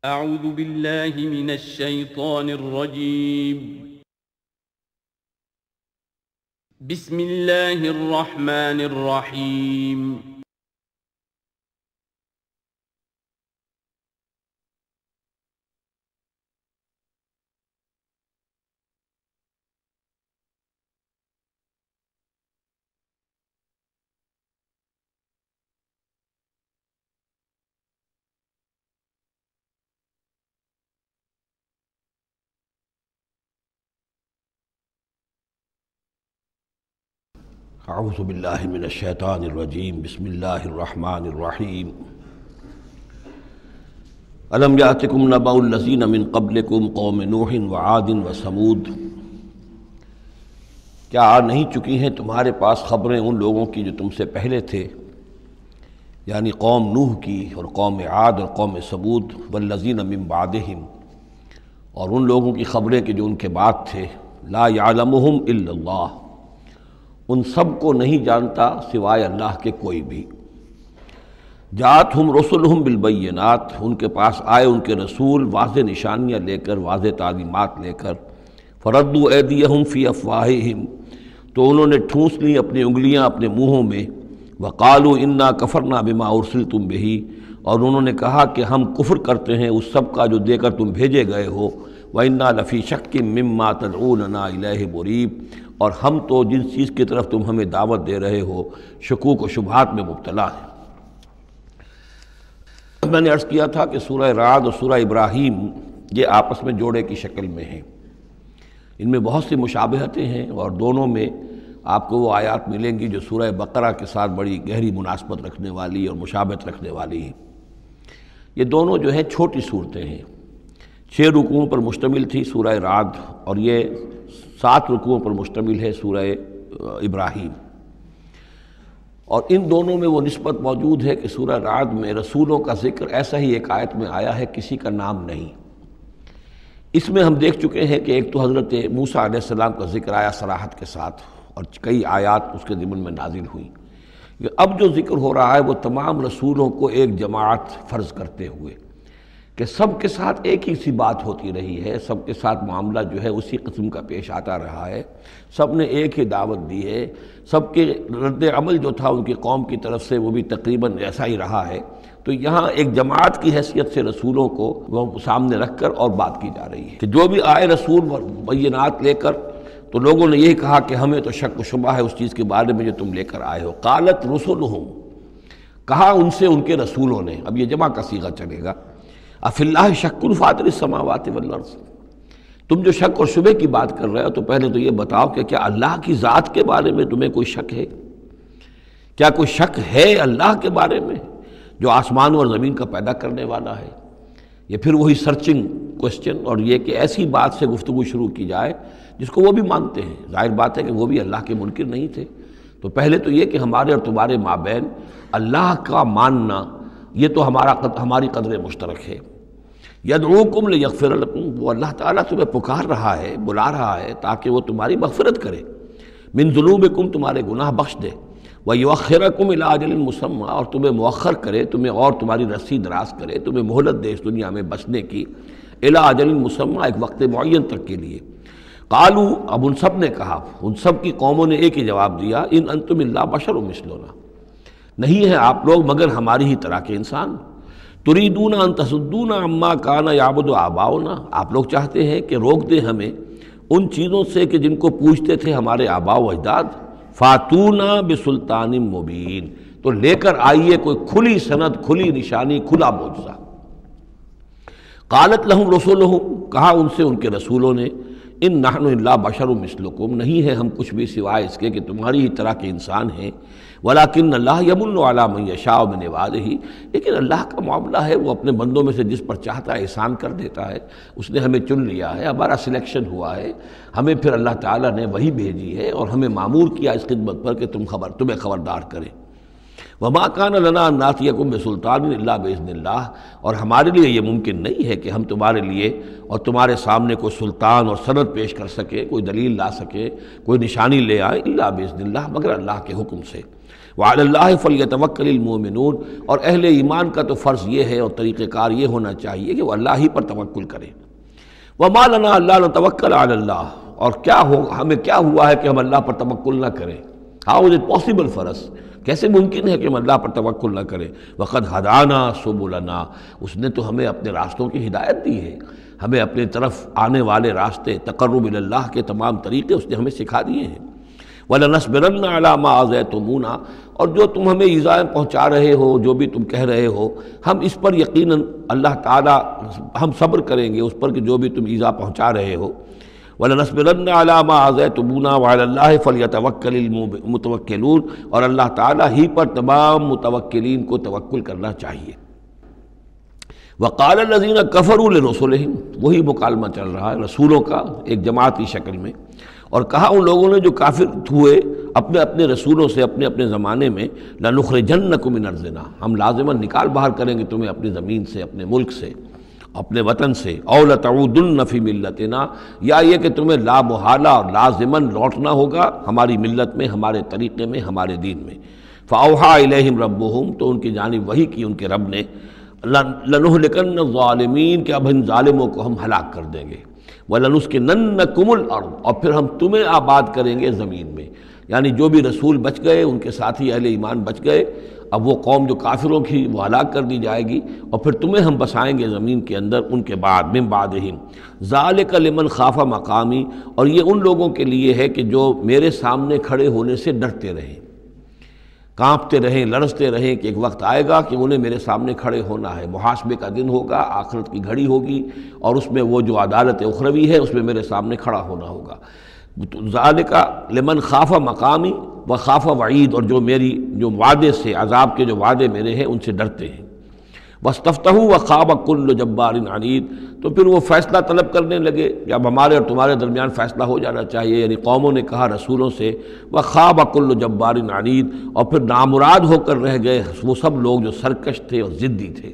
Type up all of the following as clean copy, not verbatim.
أعوذ بالله من الشيطان الرجيم. بسم الله الرحمن الرحيم. اعوذ باللہ من الشیطان الرجیم بسم اللہ الرحمن الرحیم الم یاتکم نبأ الذین من قبلکم قوم نوح وعاد وثمود، کیا آ نہیں چکی ہیں تمہارے پاس خبریں ان لوگوں کی جو تم سے پہلے تھے، یعنی قوم نوح کی اور قوم عاد اور قوم ثمود، والذین من بعدہم، اور ان لوگوں کی خبریں کہ جو ان کے بعد تھے، لا یعلمہم الا اللہ، ان سب کو نہیں جانتا سوائے اللہ کے کوئی بھی۔ جاءتہم رسلہم بالبینات، ان کے پاس آئے ان کے رسول واضح نشانیاں لے کر، واضح تعلیمات لے کر، فردوا ایدیہم فی افواہہم، تو انہوں نے ٹھونس لی اپنی انگلیاں اپنے منہوں میں، وقالوا انا کفرنا بما ارسلتم بہ، اور انہوں نے کہا کہ ہم کفر کرتے ہیں اس سب کا جو دے کر تم بھیجے گئے ہو، وَإِنَّا لَفِي شَكٍّ مِّمَّا تَدْعُونَنَا إِلَيْهِ مُرِيبٍ، اور ہم تو جن چیز کی طرف تم ہمیں دعوت دے رہے ہو شکوک و شبہات میں مبتلا ہیں۔ میں نے عرض کیا تھا کہ سورہ رعد اور سورہ ابراہیم یہ آپس میں جوڑے کی شکل میں ہیں، ان میں بہت سی مشابہتیں ہیں، اور دونوں میں آپ کو وہ آیات ملیں گی جو سورہ بقرہ کے ساتھ بڑی گہری مناسبت رکھنے والی اور مشابہت رکھنے والی ہیں۔ یہ دونوں جو ہیں چھوٹی صورتیں ہیں، 6 رکوعوں پر مشتمل تھی سورہ رعد، اور یہ 7 رکوعوں پر مشتمل ہے سورہ ابراہیم، اور ان دونوں میں وہ نسبت موجود ہے کہ سورہ رعد میں رسولوں کا ذکر ایسا ہی ایک آیت میں آیا ہے، کسی کا نام نہیں۔ اس میں ہم دیکھ چکے ہیں کہ ایک تو حضرت موسیٰ علیہ السلام کا ذکر آیا صراحت کے ساتھ، اور کئی آیات اس کے ضمن میں نازل ہوئیں۔ اب جو ذکر ہو رہا ہے وہ تمام رسولوں کو ایک جماعت فرض کرتے ہوئے کہ سب کے ساتھ ایک ہی سی بات ہوتی رہی ہے، سب کے ساتھ معاملہ جو ہے اسی قسم کا پیش آتا رہا ہے، سب نے ایک ہی دعوت دی ہے، سب کے رد عمل جو تھا ان کی قوم کی طرف سے وہ بھی تقریباً ایسا ہی رہا ہے۔ تو یہاں ایک جماعت کی حیثیت سے رسولوں کو وہ سامنے رکھ کر اور بات کی جا رہی ہے کہ جو بھی آئے رسول بینات لے کر، تو لوگوں نے یہی کہا کہ ہمیں تو شک و شبہ ہے اس چیز کے بارے میں جو تم لے کر آئے ہو۔ قالت رسلہم، کہا ان سے ان کے رسولوں نے، اب یہ جمع کا صیغہ چلے گا، اف اللہ شک فاطر السماوات والارض، تم جو شک اور شبہ کی بات کر رہے ہو تو پہلے تو یہ بتاؤ کہ کیا اللہ کی ذات کے بارے میں تمہیں کوئی شک ہے؟ کیا کوئی شک ہے اللہ کے بارے میں جو آسمان اور زمین کا پیدا کرنے والا ہے؟ یہ پھر وہی سرچنگ کوسچن، اور یہ کہ ایسی بات سے گفتگو شروع کی جائے جس کو وہ بھی مانتے ہیں۔ ظاہر بات ہے کہ وہ بھی اللہ کے منکر نہیں تھے، تو پہلے تو یہ کہ ہمارے اور تمہارے مابین اللہ کا ماننا یہ تو ہماری قدر مشترک ہے۔ یدعوکم لیغفر لکم، وہ اللہ تعالیٰ تمہیں پکار رہا ہے، بلا رہا ہے تاکہ وہ تمہاری مغفرت کرے، من ذنوبکم، تمہارے گناہ بخش دے، ویؤخرکم الی اجل مسمی، اور تمہیں مؤخر کرے، تمہیں اور تمہاری رسی دراز کرے، تمہیں مہلت دے اس دنیا میں بچنے کی، الی اجل مسمی، ایک وقت معین تک کے لیے۔ قالوا، اب ان سب نے کہا، ان سب کی قوموں نے ایک ہی جواب دیا، ان انتم الا بشر مثلنا، نہیں ہیں آپ لوگ مگر ہماری ہی طرح کے انسان۔ تریدون ان تصدونا عما کان یعبد آباؤنا، آپ لوگ چاہتے ہیں کہ روک دیں ہمیں ان چیزوں سے کہ جن کو پوجتے تھے ہمارے آباء و اجداد۔ فاتونا بسلطان مبین، تو لے کر آئیے کوئی کھلی سند، کھلی نشانی، کھلا معجزہ۔ قالت لہم رسولہم، کہا ان سے ان کے رسولوں نے، ان نحن الا بشر مثلکم، نہیں ہے ہم کچھ بھی سوائے اس کے کہ تمہاری ہی طرح کے انسان ہیں، ولیکن اللہ یمن علی من یشاء من عبادہ، لیکن اللہ کا معاملہ ہے وہ اپنے بندوں میں سے جس پر چاہتا ہے احسان کر دیتا ہے۔ اس نے ہمیں چن لیا ہے، ہمارا سلیکشن ہوا ہے، ہمیں پھر اللہ تعالیٰ نے وہی بھیجی ہے اور ہمیں مامور کیا اس خدمت پر کہ تمہیں خبردار کرے۔ وما کان لنا ان ناتیکم بسلطان الا باذن اللہ، اور ہمارے لیے یہ ممکن نہیں ہے کہ ہم تمہارے لیے اور تمہارے سامنے کوئی سلطان اور سند پیش کر سکے، کوئی دلیل لا سکے، کوئی نشانی لے آئے، الا باذن اللہ، مگر اللہ کے حکم سے۔ وعلی اللہ فلیتوکل المؤمنون، اور اہل ایمان کا تو فرض یہ ہے اور طریقہ کار یہ ہونا چاہیے کہ وہ اللہ ہی پر توکل کرے۔ وما لنا الا نتوکل علی اللہ، اور ہمیں کیا ہوا ہے کہ ہم اللہ پر توکل نہ کریں؟ How is it possible for us, کیسے ممکن ہے کہ ہم اللہ پر توکل نہ کریں؟ وقد ہدانا سبلنا، اس نے تو ہمیں اپنے راستوں کی ہدایت دی ہے، ہمیں اپنے طرف آنے والے راستے تقرب الی اللہ کے تمام طریقے اس نے ہمیں سکھا دیے ہیں۔ وَلَنَصْبِرَنَّ عَلَىٰ مَا آذَيْتُمُونَا، اور جو تم ہمیں ایذائیں پہنچا رہے ہو، جو بھی تم کہہ رہے ہو، ہم اس پر یقیناً اللہ تعالیٰ ہم صبر کریں گے اس پر کہ جو بھی تم ایذا پہنچا رہے ہو۔ وَلَنَصْبِرَنَّ عَلَىٰ مَا آذَيْتُمُونَا وَعَلَى اللَّهِ فَلْيَتَوَكَّلِ الْمُتَوَكِّلُونَ، اور اللہ تعالیٰ ہی پر تمام متوکلین کو توکل کرنا چاہیے۔ وَقَالَ الَّذِينَ كَفَرُوا لِرُسُلِهِمْ، وہی مکالمہ چل رہا ہے رسولوں کا ایک جماعتی شکل میں، اور کہا ان لوگوں نے جو کافر ہوئے اپنے اپنے رسولوں سے اپنے اپنے زمانے میں، لَنُخْرِجَنَّكُم مِّنْ أَرْضِنَا، ہم لازماً نکال باہر کریں گے تمہیں اپنی زمین سے، اپنے ملک سے، اپنے وطن سے، أَوْ لَتَعُودُنَّ فِي مِلَّتِنَا، یا یہ کہ تمہیں لا محالہ اور لازماً لوٹنا ہوگا ہماری ملت میں، ہمارے طریقے میں، ہمارے دین میں۔ فَأَوْحَىٰ إِلَيْهِمْ رَبُّهُمْ، تو ان کی جانب وحی کی ان کے رب نے، لَنُهْلِكَنَّ الظَّالِمِينَ، کہ اب ان ظالموں کو ہم ہلاک کر دیں گے، وَلَنُسْكِنَنَّكُمُ الْأَرْضَ، اور پھر ہم تمہیں آباد کریں گے زمین میں۔ یعنی جو بھی رسول بچ گئے، ان کے ساتھی اہل ایمان بچ گئے، اب وہ قوم جو کافروں کی وہ ہلاک کر دی جائے گی، اور پھر تمہیں ہم بسائیں گے زمین کے اندر ان کے بعد، من بعدہم، ذالک لمن خاف مقامی، اور یہ ان لوگوں کے لیے ہے کہ جو میرے سامنے کھڑے ہونے سے ڈرتے رہیں، کانپتے رہیں، لرزتے رہیں کہ ایک وقت آئے گا کہ انہیں میرے سامنے کھڑے ہونا ہے، محاسبے کا دن ہوگا، آخرت کی گھڑی ہوگی، اور اس میں وہ جو عدالت اخروی ہے اس میں میرے سامنے کھڑا ہونا ہوگا۔ ذالک لمن خاف مقامی و خاف وعید، اور جو وعدے سے، عذاب کے جو وعدے میرے ہیں ان سے ڈرتے ہیں۔ واستفتحوا وخاب کل جبار عنید، تو پھر وہ فیصلہ طلب کرنے لگے کہ اب ہمارے اور تمہارے درمیان فیصلہ ہو جانا چاہیے، یعنی قوموں نے کہا رسولوں سے، وخاب کل جبار عنید، اور پھر نامراد ہو کر رہ گئے وہ سب لوگ جو سرکش تھے اور ضدی تھے۔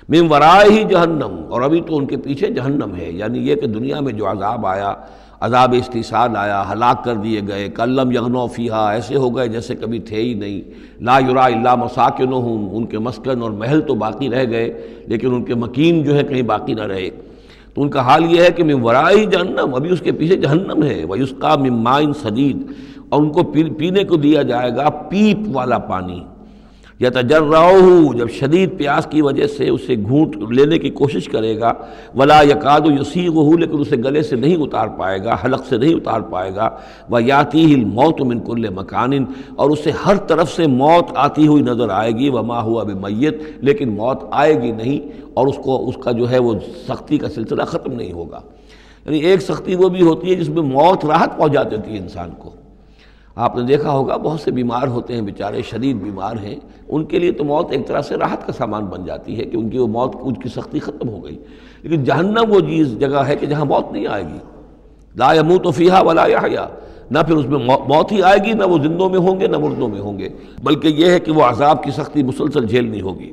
من ورائہ جہنم، اور ابھی تو ان کے پیچھے جہنم ہے، یعنی یہ کہ دنیا میں جو عذاب آیا، عذاب استحصال آیا، ہلاک کر دیے گئے، کلم یغنوا فیہا، ایسے ہو گئے جیسے کبھی تھے ہی نہیں، لا یرا الا مساکنہم، ان کے مسکن اور محل تو باقی رہ گئے لیکن ان کے مکین جو ہے کہیں باقی نہ رہے۔ تو ان کا حال یہ ہے کہ من ورائہ جہنم، ابھی اس کے پیچھے جہنم ہے، ویسقا من ماء صدید، اور ان کو پینے کو دیا جائے گا پیپ والا پانی، یتجرعہ، جب شدید پیاس کی وجہ سے اسے گھونٹ لینے کی کوشش کرے گا، ولا یکاد یسیغہ، لیکن اسے گلے سے نہیں اتار پائے گا، حلق سے نہیں اتار پائے گا، ویاتیہ الموت من کل مکان، اور اسے ہر طرف سے موت آتی ہوئی نظر آئے گی، وما ہوا بمیت، لیکن موت آئے گی نہیں، اور اس کا جو ہے وہ سختی کا سلسلہ ختم نہیں ہوگا۔ یعنی ایک سختی وہ بھی ہوتی ہے جس میں موت راحت پہنچا دیتی ہے انسان کو۔ آپ نے دیکھا ہوگا بہت سے بیمار ہوتے ہیں بیچارے، شدید بیمار ہیں، ان کے لیے تو موت ایک طرح سے راحت کا سامان بن جاتی ہے کہ ان کی وہ موت، ان کی سختی ختم ہو گئی، لیکن جہنم وہ جگہ ہے کہ جہاں موت نہیں آئے گی، لا یموت فیہا ولا یحیا، نہ پھر اس میں موت ہی آئے گی، نہ وہ زندوں میں ہوں گے نہ مردوں میں ہوں گے، بلکہ یہ ہے کہ وہ عذاب کی سختی مسلسل جھیلنی ہوگی۔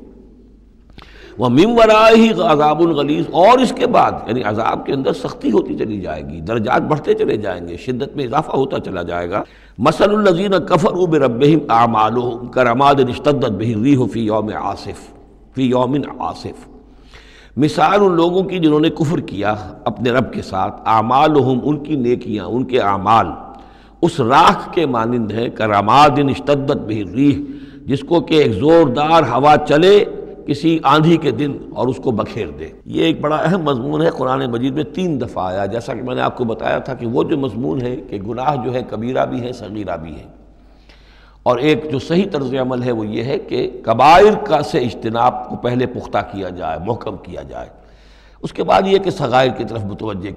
وَمِن وَرَائِهِ عَذَابٌ غَلِيظٌ، اور اس کے بعد یعنی عذاب کے اندر سختی ہوتی چلی جائے گی، درجات بڑھتے چلے جائیں گے، شدت میں اضافہ ہوتا چلا جائے گا۔ مثل الذین کفروا بربہم اعمالہم کرماد اشتدت بہ الریح فی یوم عاصف، مثال ان لوگوں کی جنہوں نے کفر کیا اپنے رب کے ساتھ، اعمالہم، ان کی نیکیاں، ان کے اعمال اس راکھ کے مانند ہیں، کرماد اشتدت بہ الریح، جس کو کہ ایک زوردار ہوا چلے کسی آندھی کے دن اور اس کو بکھیر دے۔ یہ ایک بڑا اہم مضمون ہے، قرآن مجید میں 3 دفعہ آیا، جیسا کہ میں نے آپ کو بتایا تھا کہ وہ جو مضمون ہے کہ گناہ جو ہے کبیرہ بھی ہے صغیرہ بھی ہے، اور ایک جو صحیح طرز عمل ہے وہ یہ ہے کہ کبائر کا سے اجتناب کو پہلے پختہ کیا جائے، محکم کیا جائے، اس کے بعد یہ کہ صغائر کی طرف توجہ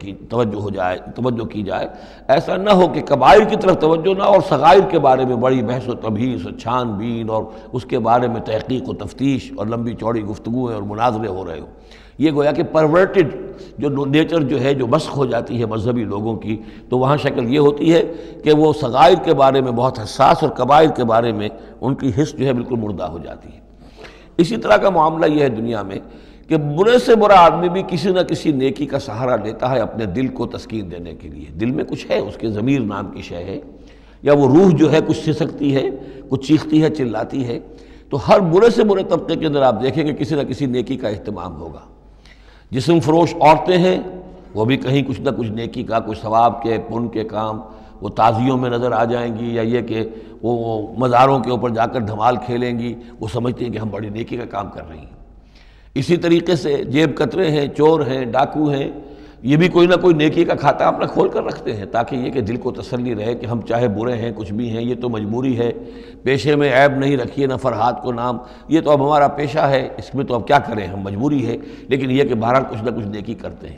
کی جائے۔ ایسا نہ ہو کہ کبائر کی طرف توجہ نہ اور صغائر کے بارے میں بڑی بحث و تبحیث و چھان بین اور اس کے بارے میں تحقیق و تفتیش اور لمبی چوڑی گفتگویں اور مناظرے ہو رہے ہو۔ یہ گویا کہ پرورٹڈ جو نیچر جو ہے، جو مسخ ہو جاتی ہے مذہبی لوگوں کی، تو وہاں شکل یہ ہوتی ہے کہ وہ صغائر کے بارے میں بہت حساس اور کبائر کے بارے میں ان کی حس جو ہے بالکل مردہ ہو جاتی ہے۔ اسی طرح کا معاملہ یہ ہے دنیا میں کہ برے سے برا آدمی بھی کسی نہ کسی نیکی کا سہارا لیتا ہے اپنے دل کو تسکین دینے کے لیے۔ دل میں کچھ ہے، اس کے ضمیر نام کی شے ہے، یا وہ روح جو ہے کچھ سسکتی ہے، کچھ چیختی ہے چلاتی ہے، تو ہر برے سے برے طبقے کے اندر آپ دیکھیں گے کسی نہ کسی نیکی کا اہتمام ہوگا۔ جسم فروش عورتیں ہیں، وہ بھی کہیں کچھ نہ کچھ نیکی کا، کچھ ثواب کے پن کے کام، وہ تعزیوں میں نظر آ جائیں گی، یا یہ کہ وہ مزاروں کے اوپر جا کر دھمال کھیلیں گی، وہ سمجھتے ہیں کہ ہم بڑی نیکی کا کام کر رہی ہیں۔ اسی طریقے سے جیب کترے ہیں، چور ہیں، ڈاکو ہیں، یہ بھی کوئی نہ کوئی نیکی کا کھاتا اپنا کھول کر رکھتے ہیں، تاکہ یہ کہ دل کو تسلی رہے کہ ہم چاہے برے ہیں، کچھ بھی ہیں، یہ تو مجبوری ہے، پیشے میں عیب نہیں رکھیے نہ فرحات کو نام، یہ تو اب ہمارا پیشہ ہے، اس میں تو اب کیا کریں، ہم مجبوری ہے، لیکن یہ کہ بہرحال کچھ نہ کچھ نیکی کرتے ہیں۔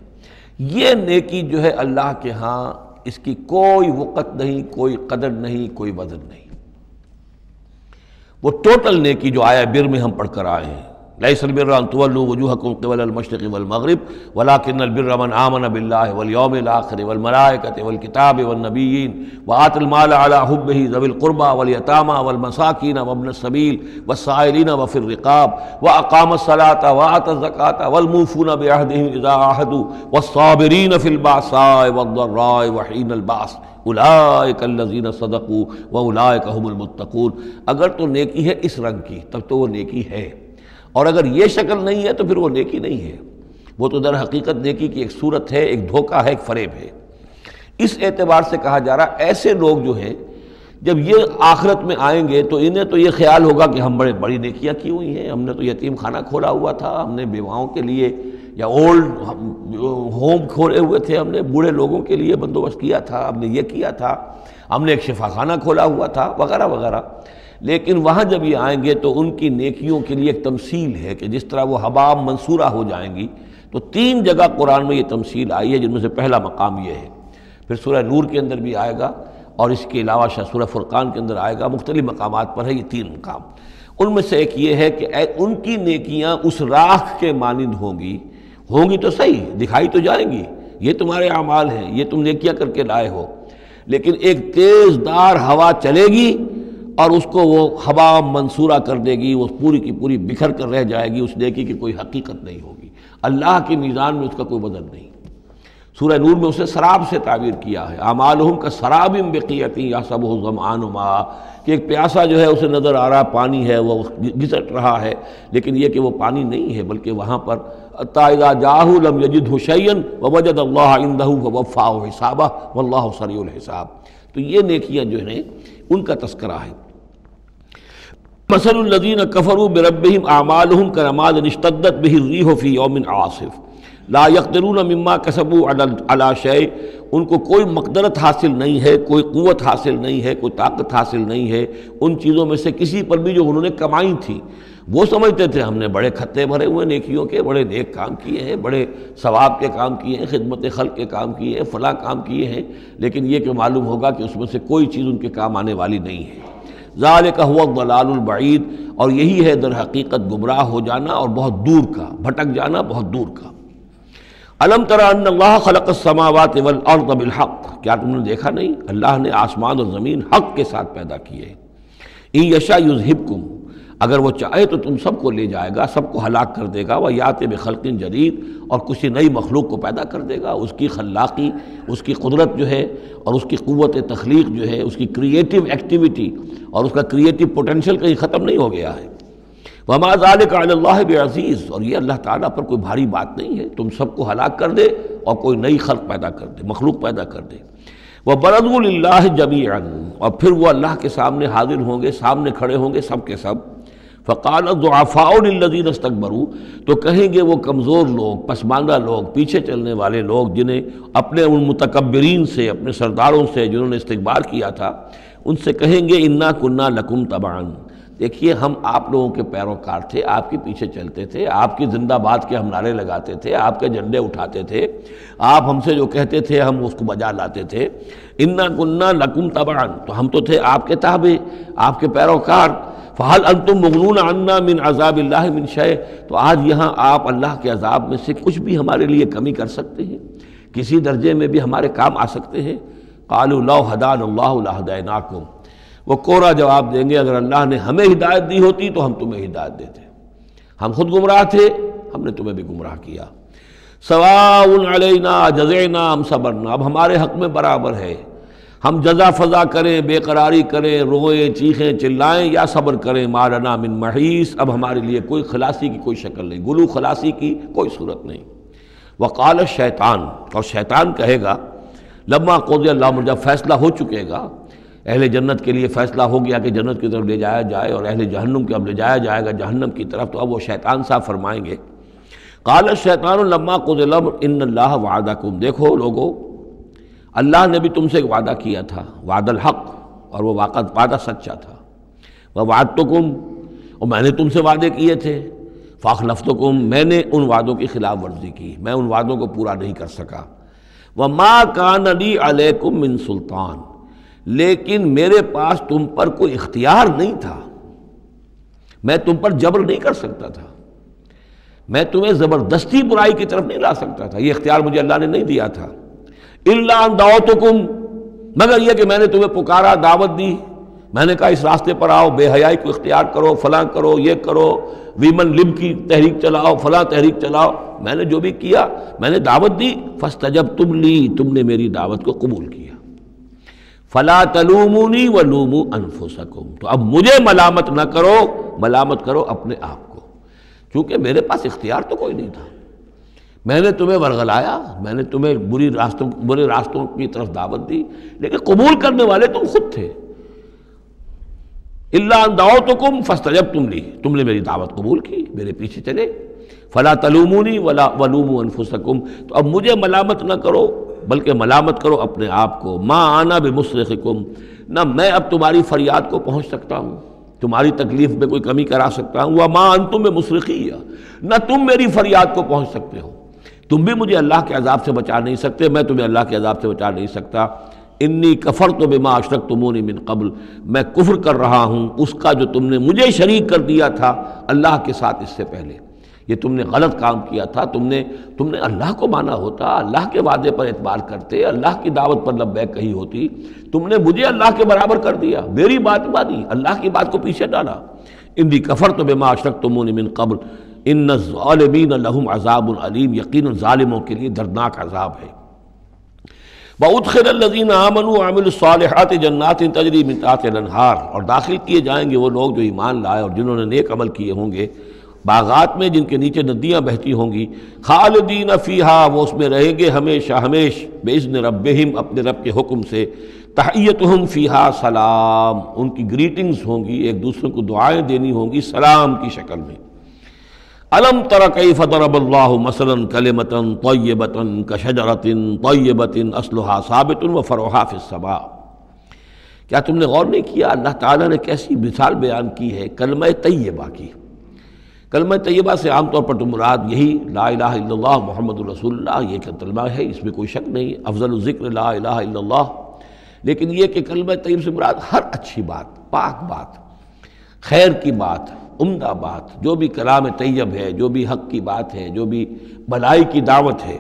یہ نیکی جو ہے اللہ کے ہاں اس کی کوئی وقت نہیں، کوئی قدر نہیں، کوئی وزن نہیں۔ وہ ٹوٹل نیکی جو آیا بر میں ہم پڑھ کر آئے ہیں، لیس البر ان تولوا وجوہکم قبل المشرق والمغرب ولکن البر من آمن باللہ والیوم الآخر والملائکۃ والکتاب والنبیین وآتى المال على حبہ ذوی القربى والیتامى والمساکین وابن السبیل والسائلین وفی الرقاب واقام الصلاة وآتى الزکاة والموفون بعہدہم اذا عاہدوا والصابرین فی البأساء والضراء وحین البأس اولئک الذین صدقوا واولئک هم المتقون۔ اگر تو نیکی ہے اس رنگ کی تب تو وہ نیکی ہے، اور اگر یہ شکل نہیں ہے تو پھر وہ نیکی نہیں ہے، وہ تو در حقیقت نیکی کی ایک صورت ہے، ایک دھوکہ ہے، ایک فریب ہے۔ اس اعتبار سے کہا جا رہا ایسے لوگ جو ہیں جب یہ آخرت میں آئیں گے تو انہیں تو یہ خیال ہوگا کہ ہم بڑی نیکیاں کی ہوئی ہیں، ہم نے تو یتیم خانہ کھولا ہوا تھا، ہم نے بیواؤں کے لیے یا اولڈ ہوم کھولے ہوئے تھے، ہم نے بوڑھے لوگوں کے لیے بندوبست کیا تھا، ہم نے یہ کیا تھا، ہم نے ایک شفا خانہ کھولا ہوا تھا، وغیرہ وغیرہ۔ لیکن وہاں جب یہ آئیں گے تو ان کی نیکیوں کے لیے ایک تمثیل ہے کہ جس طرح وہ حباب منصورہ ہو جائیں گی، تو 3 جگہ قرآن میں یہ تمثیل آئی ہے، جن میں سے پہلا مقام یہ ہے، پھر سورہ نور کے اندر بھی آئے گا، اور اس کے علاوہ سورہ فرقان کے اندر آئے گا، مختلف مقامات پر ہے یہ 3 مقام۔ ان میں سے ایک یہ ہے کہ ان کی نیکیاں اس راکھ کے مانند ہوں گی تو صحیح، دکھائی تو جائیں گی، یہ تمہارے اعمال ہیں، یہ تم نیکیاں کر کے لائے ہو، لیکن ایک تیز دار ہوا چلے گی اور اس کو وہ ہوا منصورہ کر دے گی، وہ پوری کی پوری بکھر کر رہ جائے گی، اس نیکی کی کوئی حقیقت نہیں ہوگی، اللہ کی میزان میں اس کا کوئی وزن نہیں۔ سورہ نور میں اسے سراب سے تعبیر کیا ہے، اعمالہم کسراب بقیعۃ یحسبہ الظمآن ماء، کہ ایک پیاسا جو ہے اسے نظر آ رہا پانی ہے، وہ گھسٹ رہا ہے، لیکن یہ کہ وہ پانی نہیں ہے، بلکہ وہاں پر حتیٰ اذا جاءہ لم یجدہ شیئا ووجد اللہ عندہ فوفاہ حسابہ واللہ سریع الحساب۔ تو یہ نیکیاں جو ہیں ان کا تذکرہ ہے۔ مثل الذین کفروا بربہم اعمالہم کرماد اشتدت بہ الریح فی یوم عاصف لا یقدرون مما کسبوا علی شیء، ان کو کوئی مقدرت حاصل نہیں ہے، کوئی قوت حاصل نہیں ہے، کوئی طاقت حاصل نہیں ہے ان چیزوں میں سے کسی پر بھی جو انہوں نے کمائی تھی۔ وہ سمجھتے تھے ہم نے بڑے کھتے بھرے ہوئے نیکیوں کے، بڑے نیک کام کیے ہیں، بڑے ثواب کے کام کیے ہیں، خدمت خلق کے کام کیے ہیں، فلاں کام کیے ہیں، لیکن یہ کہ معلوم ہوگا کہ اس میں سے کوئی چیز ان کے کام آنے والی نہیں ہے۔ ذالک هو الضلال البعید، اور یہی ہے در حقیقت گمراہ ہو جانا اور بہت دور کا، بھٹک جانا بہت دور کا۔ الم تر ان اللہ خلق السماوات والارض بالحق، کیا تم نے دیکھا نہیں اللہ نے آسمان اور زمین حق کے ساتھ پیدا کیے ہیں۔ ان یشاء یذہبکم، اگر وہ چاہے تو تم سب کو لے جائے گا، سب کو ہلاک کر دے گا، ویأتی بخلق جدید، اور کسی نئی مخلوق کو پیدا کر دے گا۔ اس کی خلاقی، اس کی قدرت جو ہے اور اس کی قوت تخلیق جو ہے، اس کی کریٹیو ایکٹیویٹی اور اس کا کریٹیو پوٹینشیل کہیں ختم نہیں ہو گیا ہے۔ وما ذلک علی اللہ بعزیز، اور یہ اللہ تعالیٰ پر کوئی بھاری بات نہیں ہے، تم سب کو ہلاک کر دے اور کوئی نئی خلق پیدا کر دے، مخلوق پیدا کر دے۔ وبرزوا للہ جمیعا، اور پھر وہ اللہ کے سامنے حاضر ہوں گے، سامنے کھڑے ہوں گے سب کے سب۔ فقال الضعفاء للذین استکبروا، تو کہیں گے وہ کمزور لوگ، پسماندہ لوگ، پیچھے چلنے والے لوگ، جنہیں اپنے ان متکبرین سے، اپنے سرداروں سے جنہوں نے استکبار کیا تھا، ان سے کہیں گے انا کنا لکم تبعا، دیکھیے ہم آپ لوگوں کے پیروکار تھے، آپ کے پیچھے چلتے تھے، آپ کی زندہ باد کے ہم نعرے لگاتے تھے، آپ کے جھنڈے اٹھاتے تھے، آپ ہم سے جو کہتے تھے ہم اس کو بجا لاتے تھے۔ انا کنا لکم تبعا، تو ہم تو تھے آپ کے تابع، آپ کے پیروکار۔ فہل انتم مغنون عنا من عذاب اللہ من شیء، تو آج یہاں آپ اللہ کے عذاب میں سے کچھ بھی ہمارے لیے کمی کر سکتے ہیں، کسی درجے میں بھی ہمارے کام آ سکتے ہیں؟ قالوا لو ہدانا اللہ لہدیناکم، وہ کوڑا جواب دیں گے اگر اللہ نے ہمیں ہدایت دی ہوتی تو ہم تمہیں ہدایت دیتے، ہم خود گمراہ تھے، ہم نے تمہیں بھی گمراہ کیا۔ سواء علینا جزعنا ام صبرنا، اب ہمارے حق میں برابر ہے، ہم جزا فضا کریں، بے قراری کریں، روئیں، چیخیں، چلائیں یا صبر کریں، ما لنا من محیص، اب ہمارے لیے کوئی خلاصی کی کوئی شکل نہیں، گلو خلاصی کی کوئی صورت نہیں۔ وقال الشیطان، اور شیطان کہے گا لما قضی اللہ، جب فیصلہ ہو چکے گا، اہل جنت کے لیے فیصلہ ہو گیا کہ جنت کی طرف لے جایا جائے اور اہل جہنم کے اب لے جایا جائے گا جہنم کی طرف، تو اب وہ شیطان صاحب فرمائیں گے قال الشیطان لما قضی الامر ان اللہ وعدکم، دیکھو لوگو اللہ نے بھی تم سے ایک وعدہ کیا تھا، وعد الحق، اور وہ وعدہ سچا تھا، ووعدتکم، اور میں نے تم سے وعدے کیے تھے، فاخلفتکم، میں نے ان وعدوں کی خلاف ورزی کی، میں ان وعدوں کو پورا نہیں کر سکا، وما کان لی علیکم من سلطان، لیکن میرے پاس تم پر کوئی اختیار نہیں تھا، میں تم پر جبر نہیں کر سکتا تھا، میں تمہیں زبردستی برائی کی طرف نہیں لا سکتا تھا، یہ اختیار مجھے اللہ نے نہیں دیا تھا، الا ان دعوتکم، مگر یہ کہ میں نے تمہیں پکارا، دعوت دی، میں نے کہا اس راستے پر آؤ، بے حیائی کو اختیار کرو، فلاں کرو، یہ کرو، ویمن لب کی تحریک چلاؤ، فلاں تحریک چلاؤ، میں نے جو بھی کیا میں نے دعوت دی، فاستجبتم لی، تم نے میری دعوت کو قبول کیا، فلا تلومونی ولوموا انفسکم، تو اب مجھے ملامت نہ کرو، ملامت کرو اپنے آپ کو، کیونکہ میرے پاس اختیار تو کوئی نہیں تھا، میں نے تمہیں ورغلایا، میں نے تمہیں برے راستوں کی طرف دعوت دی، لیکن قبول کرنے والے تم خود تھے، الا ان دعوتکم فاستجبتم لی، تم نے میری دعوت قبول کی، میرے پیچھے چلے، فلا تلومونی ولوموا انفسکم، تو اب مجھے ملامت نہ کرو بلکہ ملامت کرو اپنے آپ کو، ما انا بمصرخکم، نہ میں اب تمہاری فریاد کو پہنچ سکتا ہوں، تمہاری تکلیف میں کوئی کمی کرا سکتا ہوں، وما انتم بمصرخیہ، نہ تم میری فریاد کو پہنچ سکتے ہو، تم بھی مجھے اللہ کے عذاب سے بچا نہیں سکتے، میں تمہیں اللہ کے عذاب سے بچا نہیں سکتا، انی کفرت بما اشرکتمونی من قبل، میں کفر کر رہا ہوں اس کا جو تم نے مجھے شریک کر دیا تھا اللہ کے ساتھ اس سے پہلے، یہ تم نے غلط کام کیا تھا، تم نے اللہ کو مانا ہوتا، اللہ کے وعدے پر اعتبار کرتے، اللہ کی دعوت پر لبیک کہی ہوتی، تم نے مجھے اللہ کے برابر کر دیا، میری بات مانی، اللہ کی بات کو پیچھے ڈالا، انی کفرت بما اشرکتمونی من قبل ان الظالمین لہم عذاب علیم، یقیناً ظالموں کے لیے دردناک عذاب ہے، وَأُدْخِلَ الَّذِينَ آمَنُوا وَعَمِلُوا الصَّالِحَاتِ جَنَّاتٍ تَجْرِي مِن تَحْتِهَا الْأَنْهَارُ، اور داخل کیے جائیں گے وہ لوگ جو ایمان لائے اور جنہوں نے نیک عمل کیے ہوں گے، باغات میں جن کے نیچے ندیاں بہتی ہوں گی، خالدین فیہا، وہ اس میں رہیں گے ہمیشہ ہمیش، بِإِذْنِ رَبِّهِمْ، اپنے رب کے حکم سے، تحیتہم فیہا سلام، ان کی گریٹنگز ہوں گی، ایک دوسرے کو دعائیں دینی ہوں گی سلام کی شکل میں۔ الم تر کیف ضرب اللہ مثلا کلمۃ طیبۃ کشجرۃ طیبۃ اصلها ثابت وفرعها فی السماء، کیا تم نے غور نہیں کیا اللہ تعالیٰ نے کیسی مثال بیان کی ہے کلمہ طیبہ کی؟ کلمہ طیبہ سے عام طور پر تو مراد یہی لا الہ الا اللہ محمد رسول اللہ، یہ کلمہ ہے، اس میں کوئی شک نہیں، افضل الذکر لا الہ الا اللہ، لیکن یہ کہ کلمہ طیب سے مراد ہر اچھی بات، پاک بات، خیر کی بات، عمدہ بات، جو بھی کلام طیب ہے، جو بھی حق کی بات ہے، جو بھی بھلائی کی دعوت ہے،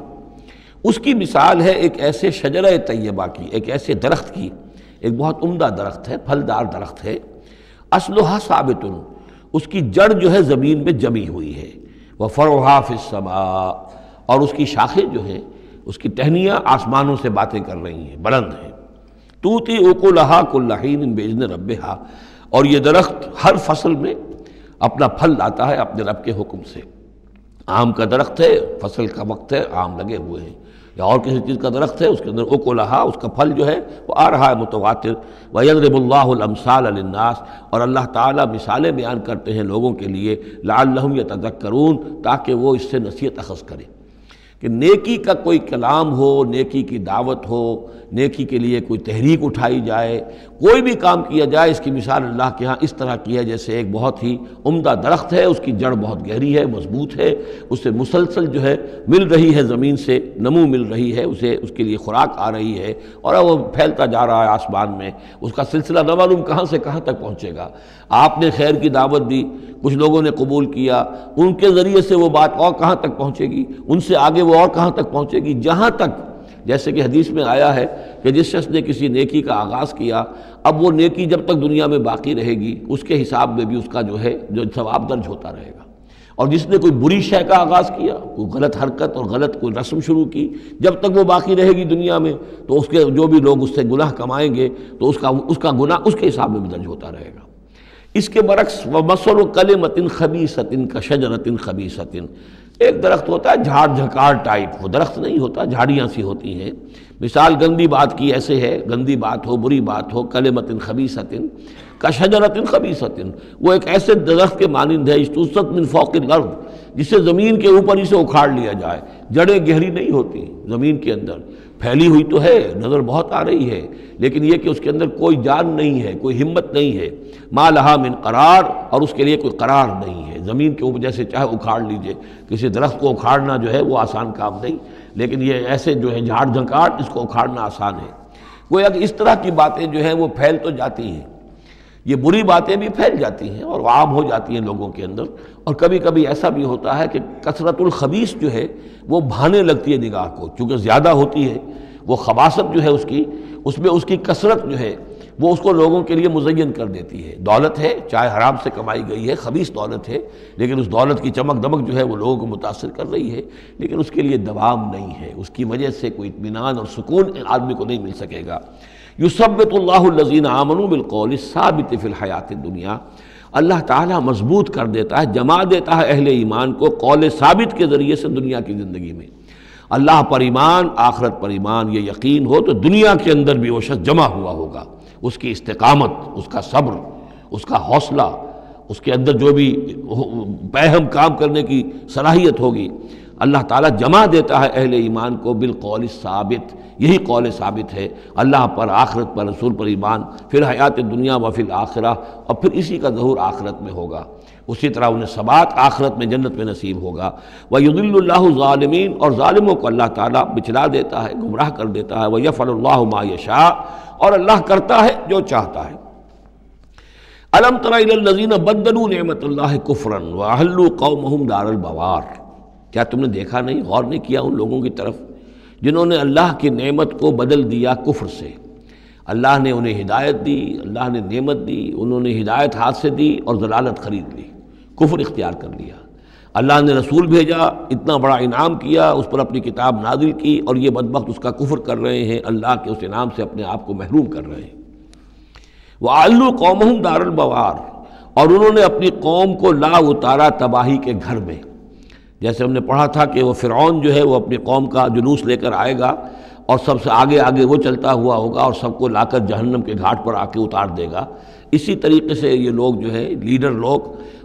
اس کی مثال ہے ایک ایسے شجرہ طیبہ کی، ایک ایسے درخت کی، ایک بہت عمدہ درخت ہے، پھلدار درخت ہے، اصلها ثابت، اس کی جڑ جو ہے زمین میں جمی ہوئی ہے، وفرعها فی السماء، اور اس کی شاخیں جو ہیں، اس کی ٹہنیاں آسمانوں سے باتیں کر رہی ہیں، بلند ہیں، توتی اکلھا کل حین باذن ربھا، اور یہ درخت ہر فصل میں اپنا پھل لاتا ہے اپنے رب کے حکم سے، آم کا درخت ہے، فصل کا وقت ہے، آم لگے ہوئے ہیں، یا اور کسی چیز کا درخت ہے، اس کے اندر اکلھا، اس کا پھل جو ہے وہ آ رہا ہے متواتر، وَيَضْرِبُ اللَّهُ الْأَمْثَالَ لِلنَّاسِ، اور اللہ تعالیٰ مثالیں بیان کرتے ہیں لوگوں کے لیے، لَعَلَّهُمْ يَتَذَكَّرُونَ، تاکہ وہ اس سے نصیحت اخذ کریں، کہ نیکی کا کوئی کلام ہو، نیکی کی دعوت ہو، نیکی کے لیے کوئی تحریک اٹھائی جائے، کوئی بھی کام کیا جائے، اس کی مثال اللہ کے ہاں اس طرح کی ہے جیسے ایک بہت ہی عمدہ درخت ہے، اس کی جڑ بہت گہری ہے، مضبوط ہے، اس سے مسلسل جو ہے مل رہی ہے، زمین سے نمو مل رہی ہے، اسے اس کے لیے خوراک آ رہی ہے، اور وہ پھیلتا جا رہا ہے آسمان میں، اس کا سلسلہ نہ معلوم کہاں سے کہاں تک پہنچے گا۔ آپ نے خیر کی دعوت دی، کچھ لوگوں نے قبول کیا، ان کے ذریعے سے وہ بات اور کہاں تک پہنچے گی، ان سے آگے وہ اور کہاں تک پہنچے گی، جہاں تک، جیسے کہ حدیث میں آیا ہے کہ جس شخص نے کسی نیکی کا آغاز کیا، اب وہ نیکی جب تک دنیا میں باقی رہے گی، اس کے حساب میں بھی اس کا جو ہے جو ثواب درج ہوتا رہے گا، اور جس نے کوئی بری شے کا آغاز کیا، کوئی غلط حرکت اور غلط کوئی رسم شروع کی، جب تک وہ باقی رہے گی دنیا میں تو اس کے جو بھی لوگ اس سے گناہ کمائیں گے تو اس کا گناہ اس کے حساب میں بھی درج ہوتا رہے گا۔ اس کے برعکس وَمَثَلُ كَلِمَةٍ خَبِيثَةٍ كَشَجَرَةٍ خَبِيثَةٍ، ایک درخت ہوتا ہے جھاڑ جھکار ٹائپ، وہ درخت نہیں ہوتا، جھاڑیاں سی ہوتی ہیں۔ مثال گندی بات کی ایسے ہے، گندی بات ہو، بری بات ہو، کلمۃ خبیثۃ کشجرۃ خبیثۃ، وہ ایک ایسے درخت کے مانند ہے اجتثت من فوق الارض، جسے زمین کے اوپر ہی سے اکھاڑ لیا جائے، جڑیں گہری نہیں ہوتی زمین کے اندر، پھیلی ہوئی تو ہے، نظر بہت آ رہی ہے، لیکن یہ کہ اس کے اندر کوئی جان نہیں ہے، کوئی ہمت نہیں ہے، ما لہا من قرار، اور اس کے لیے کوئی قرار نہیں ہے۔ زمین کے اوپر جیسے چاہے اکھاڑ لیجئے، کسی درخت کو اکھاڑنا جو ہے وہ آسان کام نہیں، لیکن یہ ایسے جو ہے جھاڑ جھنکاڑ، اس کو اکھاڑنا آسان ہے۔ گویا کہ اس طرح کی باتیں جو ہیں وہ پھیل تو جاتی ہیں، یہ بری باتیں بھی پھیل جاتی ہیں اور عام ہو جاتی ہیں لوگوں کے اندر، اور کبھی کبھی ایسا بھی ہوتا ہے کہ کثرت الخبیث جو ہے وہ بھانے لگتی ہے نگاہ کو، چونکہ زیادہ ہوتی ہے وہ خباثت جو ہے اس میں اس کی کثرت جو ہے وہ اس کو لوگوں کے لیے مزین کر دیتی ہے۔ دولت ہے، چاہے حرام سے کمائی گئی ہے، خبیث دولت ہے، لیکن اس دولت کی چمک دمک جو ہے وہ لوگوں کو متاثر کر رہی ہے، لیکن اس کے لیے دوام نہیں ہے، اس کی وجہ سے کوئی اطمینان اور سکون آدمی کو نہیں مل سکے گا۔ یثبت اللہ الذین آمنوا بالقول الثابت فی الحیات الدنیا، اللہ تعالیٰ مضبوط کر دیتا ہے، جما دیتا ہے اہل ایمان کو قول ثابت کے ذریعے سے دنیا کی زندگی میں۔ اللہ پر ایمان، آخرت پر ایمان، یہ یقین ہو تو دنیا کے اندر بھی وہ شخص جمع ہوا ہوگا، اس کی استقامت، اس کا صبر، اس کا حوصلہ، اس کے اندر جو بھی باہم کام کرنے کی صلاحیت ہوگی، اللہ تعالیٰ جمع دیتا ہے اہل ایمان کو بالقول الثابت، یہی قول ثابت ہے، اللہ پر، آخرت پر، رسول پر ایمان، پھر حیات دنیا و فی الآخرہ، اور پھر اسی کا ظہور آخرت میں ہوگا، اسی طرح انہیں ثبات آخرت میں جنت میں نصیب ہوگا۔ وَيُضِلُّ اللَّهُ الظَّالِمِينَ، اور ظالموں کو اللہ تعالیٰ بچلا دیتا ہے، گمراہ کر دیتا ہے۔ وَيَفْعَلُ اللَّهُ مَا يَشَاءُ، اور اللہ کرتا ہے جو چاہتا ہے۔ أَلَمْ تَرَ إِلَى الَّذِينَ بَدَّلُوا نِعْمَةَ اللَّهِ كُفْرًا وَأَحَلُّوا قَوْمَهُمْ دَارَ الْبَوَارِ، کیا تم نے دیکھا نہیں، غور نہیں کیا ان لوگوں کی طرف جنہوں نے اللہ کی نعمت کو بدل دیا کفر سے؟ اللہ نے انہیں ہدایت دی، اللہ نے نعمت دی، انہوں نے ہدایت ہاتھ سے دی اور ضلالت خرید لی، کفر اختیار کر لیا۔ اللہ نے رسول بھیجا، اتنا بڑا انعام کیا، اس پر اپنی کتاب نازل کی، اور یہ بدبخت اس کا کفر کر رہے ہیں، اللہ کے اس انعام سے اپنے آپ کو محروم کر رہے ہیں۔ وَأَحَلُّوا قَوْمَهُمْ دَارَ الْبَوَارِ، اور انہوں نے اپنی قوم کو لا اتارا تباہی کے گھر میں۔ جیسے ہم نے پڑھا تھا کہ وہ فرعون جو ہے وہ اپنی قوم کا جلوس لے کر آئے گا اور سب سے آگے آگے وہ چلتا ہوا ہوگا اور سب کو لا کر جہنم کے گھاٹ پر آ کے اتار دے گا۔ اسی طریقے سے یہ لوگ جو ہے لیڈر لوگ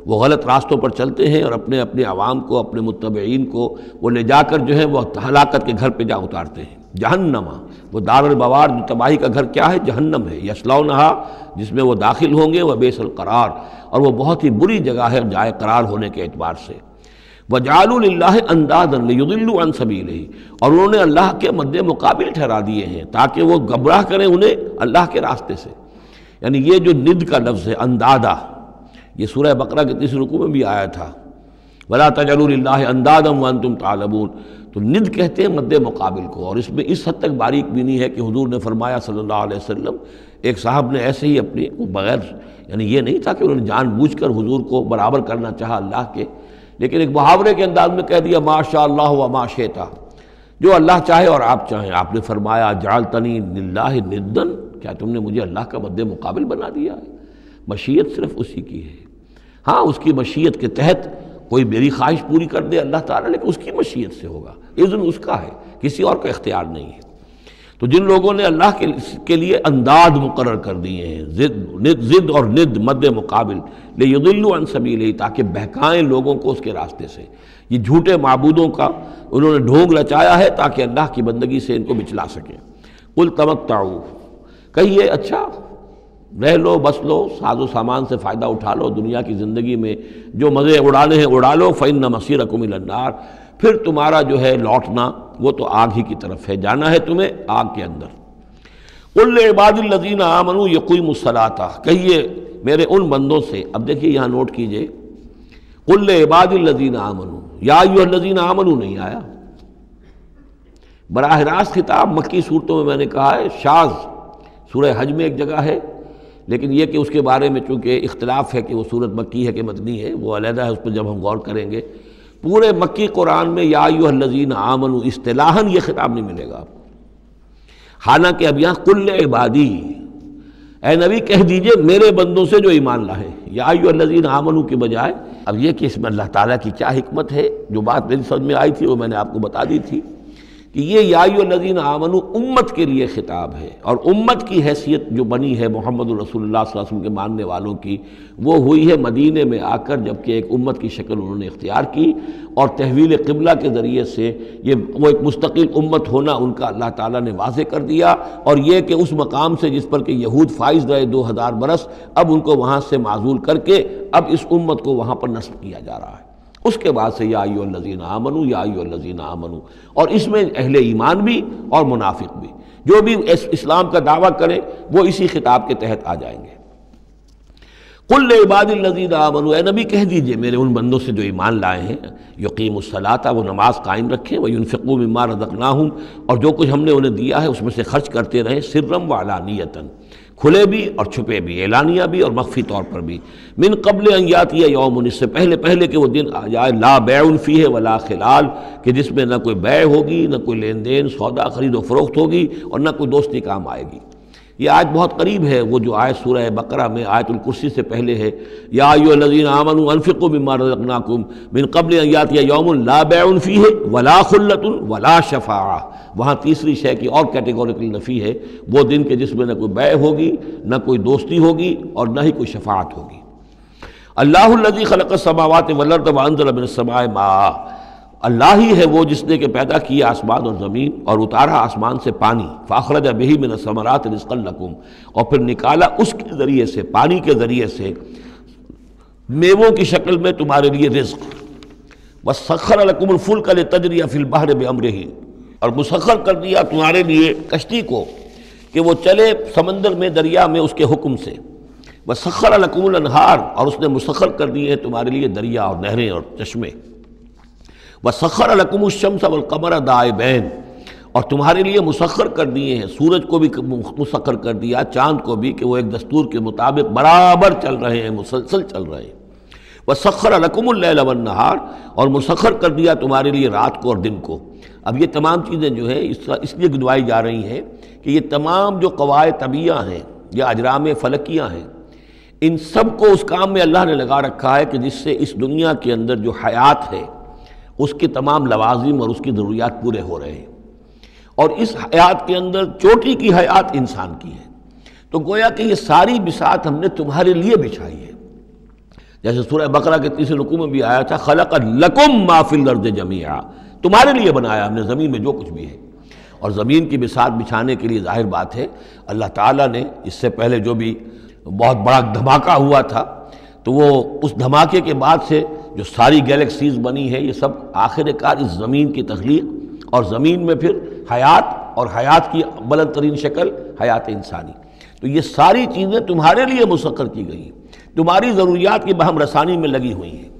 وہ غلط راستوں پر چلتے ہیں اور اپنے اپنے عوام کو، اپنے متبعین کو وہ لے جا کر جو ہے وہ ہلاکت کے گھر پہ جا اتارتے ہیں۔ جہنم، وہ دار البوار، جو تباہی کا گھر کیا ہے؟ جہنم ہے، یصلونھا، جس میں وہ داخل ہوں گے، وبئس القرار، اور وہ بہت ہی بری جگہ ہے جائے قرار ہونے کے اعتبار سے۔ وَجَعَلُوا لِلَّهِ أَندَادًا لِيُضِلُّوا عَن سَبِيلِهِ، اور انہوں نے اللہ کے مد مقابل ٹھہرا دیے ہیں تاکہ وہ گمراہ کریں انہیں اللہ کے راستے سے۔ یعنی یہ جو ند کا لفظ ہے اندادہ، یہ سورہ بقرہ کے تیسرے رکوع میں بھی آیا تھا، وَلَا تَجْعَلُوا لِلَّهِ أَندَادًا وَأَنْتُمْ تَعْلَمُونَ، تو ند کہتے ہیں مد مقابل کو، اور اس میں اس حد تک باریک بینی ہے کہ حضور نے فرمایا صلی اللہ علیہ وسلم، ایک صاحب نے ایسے ہی اپنی بغیر، یعنی یہ نہیں تھا کہ انہوں نے جان بوجھ کر حضور کو برابر کرنا چاہا اللہ کے، لیکن ایک محاورے کے انداز میں کہہ دیا ما شاء اللہ و ما شئت، جو اللہ چاہے اور آپ چاہیں۔ آپ نے فرمایا جعلتنی للہ ندن، کیا تم نے مجھے اللہ کا مد مقابل بنا دیا ہے؟ مشیت صرف اسی کی ہے، ہاں اس کی مشیت کے تحت کوئی میری خواہش پوری کر دے اللہ تعالیٰ، لیکن اس کی مشیت سے ہوگا، اذن اس کا ہے، کسی اور کا اختیار نہیں ہے۔ تو جن لوگوں نے اللہ کے لیے انداد مقرر کر دیے ہیں، ضد اور ند مد مقابل، لیضلوا عن سبیلہ، تاکہ بہکائیں لوگوں کو اس کے راستے سے، یہ جھوٹے معبودوں کا انہوں نے ڈھونگ رچایا ہے تاکہ اللہ کی بندگی سے ان کو بچلا سکیں۔ قل تمتعوا، کہیے اچھا رہ لو، بس لو، ساز و سامان سے فائدہ اٹھا لو، دنیا کی زندگی میں جو مزے اڑانے ہیں اڑا لو، فإن مصیرکم الی النار، پھر تمہارا جو ہے لوٹنا وہ تو آگ ہی کی طرف ہے، جانا ہے تمہیں آگ کے اندر۔ قل لعباد الذین آمنوا یقیموا الصلاۃ، کہیے میرے ان بندوں سے، اب دیکھیے یہاں نوٹ کیجئے، قل لعباد الذین آمنوا، یا ایھا الذین آمنوا نہیں آیا، براہ راست خطاب مکی صورتوں میں میں نے کہا ہے شاذ، سورہ حج میں ایک جگہ ہے، لیکن یہ کہ اس کے بارے میں چونکہ اختلاف ہے کہ وہ سورت مکی ہے کہ مدنی ہے، وہ علیحدہ ہے، اس پر جب ہم غور کریں گے۔ پورے مکی قرآن میں یا ایھا الذین آمنوا اصطلاحاً یہ خطاب نہیں ملے گا، حالانکہ اب یہاں قل عبادی، اے نبی کہہ دیجئے میرے بندوں سے جو ایمان لائے، یا ایھا الذین آمنوا کے بجائے۔ اب یہ کہ اس میں اللہ تعالیٰ کی کیا حکمت ہے، جو بات میری سمجھ میں آئی تھی وہ میں نے آپ کو بتا دی تھی کہ یہ یا ایھا الذین آمنوا امت کے لیے خطاب ہے، اور امت کی حیثیت جو بنی ہے محمد رسول اللہ صلی اللہ علیہ وسلم کے ماننے والوں کی، وہ ہوئی ہے مدینے میں آ کر، جبکہ ایک امت کی شکل انہوں نے اختیار کی، اور تحویل قبلہ کے ذریعے سے یہ وہ ایک مستقل امت ہونا ان کا اللہ تعالیٰ نے واضح کر دیا، اور یہ کہ اس مقام سے جس پر کہ یہود فائز رہے 2000 برس، اب ان کو وہاں سے معزول کر کے اب اس امت کو وہاں پر نصب کیا جا رہا ہے۔ اس کے بعد سے یا ایھا الذین آمنوا، یا ایھا الذین آمنوا، اور اس میں اہل ایمان بھی اور منافق بھی، جو بھی اسلام کا دعویٰ کرے وہ اسی خطاب کے تحت آ جائیں گے۔ قل لعبادی الذین آمنوا، اے نبی کہہ دیجئے میرے ان بندوں سے جو ایمان لائے ہیں، یقیموا الصلاۃ، وہ نماز قائم رکھیں، وینفقوا مما رزقناہم، اور جو کچھ ہم نے انہیں دیا ہے اس میں سے خرچ کرتے رہیں، سرا وعلانیۃ، کھلے بھی اور چھپے بھی، اعلانیہ بھی اور مخفی طور پر بھی، من قبل ان یاتی یوم، اس سے پہلے کہ وہ دن آ جائے، لا بیع فیہ ولا خلال، کہ جس میں نہ کوئی بیع ہوگی، نہ کوئی لین دین سودا خرید و فروخت ہوگی، اور نہ کوئی دوستی کام آئے گی۔ یہ آیت بہت قریب ہے وہ جو آیت سورہ بقرہ میں آیت الکرسی سے پہلے ہے، یا ایھا الذین آمنوا انفقوا مما رزقناکم من قبل ان یاتی یوم لا بیع فیہ ولا خلۃ ولا شفاعہ۔ وہاں تیسری شے کی اور کیٹیگوریکل نفی ہے، وہ دن کے جس میں نہ کوئی بیع ہوگی، نہ کوئی دوستی ہوگی، اور نہ ہی کوئی شفاعت ہوگی۔ اللہ الذی خلق السماوات والارض وانزل من السماء ماء، اللہ ہی ہے وہ جس نے کہ پیدا کیا آسمان اور زمین اور اتارا آسمان سے پانی، فاخرج بہ من الثمرات رزقا لکم، اور پھر نکالا اس کے ذریعے سے، پانی کے ذریعے سے، میووں کی شکل میں تمہارے لیے رزق، وسخر لکم الفلک لتجری فی البحر بامرہ، اور مسخر کر دیا تمہارے لیے کشتی کو کہ وہ چلے سمندر میں، دریا میں اس کے حکم سے، وسخر لکم الانہار، اور اس نے مسخر کر دیے ہیں تمہارے لیے دریا اور نہریں اور چشمے، وسخر لکم الشمس والقمر دائبین، اور تمہارے لیے مسخر کر دیے ہیں، سورج کو بھی مسخر کر دیا، چاند کو بھی، کہ وہ ایک دستور کے مطابق برابر چل رہے ہیں، مسلسل چل رہے ہیں۔ وسخر لکم اللیل والنہار، اور مسخر کر دیا تمہارے لیے رات کو اور دن کو۔ اب یہ تمام چیزیں جو ہیں اس لیے گنوائی جا رہی ہیں کہ یہ تمام جو قواعد طبیعہ ہیں یا اجرام فلکیہ ہیں، ان سب کو اس کام میں اللہ نے لگا رکھا ہے کہ جس سے اس دنیا کے اندر جو حیات ہے اس کے تمام لوازم اور اس کی ضروریات پورے ہو رہے ہیں، اور اس حیات کے اندر چوٹی کی حیات انسان کی ہے۔ تو گویا کہ یہ ساری بساط ہم نے تمہارے لیے بچھائی ہے، جیسے سورہ بقرہ کے تیسرے رکوع میں بھی آیا تھا، خلق لکم ما فی الارض جمیعا، تمہارے لیے بنایا ہم نے زمین میں جو کچھ بھی ہے۔ اور زمین کی بساط بچھانے کے لیے ظاہر بات ہے اللہ تعالیٰ نے اس سے پہلے جو بھی بہت بڑا دھماکہ ہوا تھا، تو وہ اس دھماکے کے بعد سے جو ساری گیلیکسیز بنی ہے، یہ سب آخر کار اس زمین کی تخلیق، اور زمین میں پھر حیات، اور حیات کی بلند ترین شکل حیات انسانی۔ تو یہ ساری چیزیں تمہارے لیے مسخر کی گئی ہیں، تمہاری ضروریات کی بہم رسانی میں لگی ہوئی ہیں۔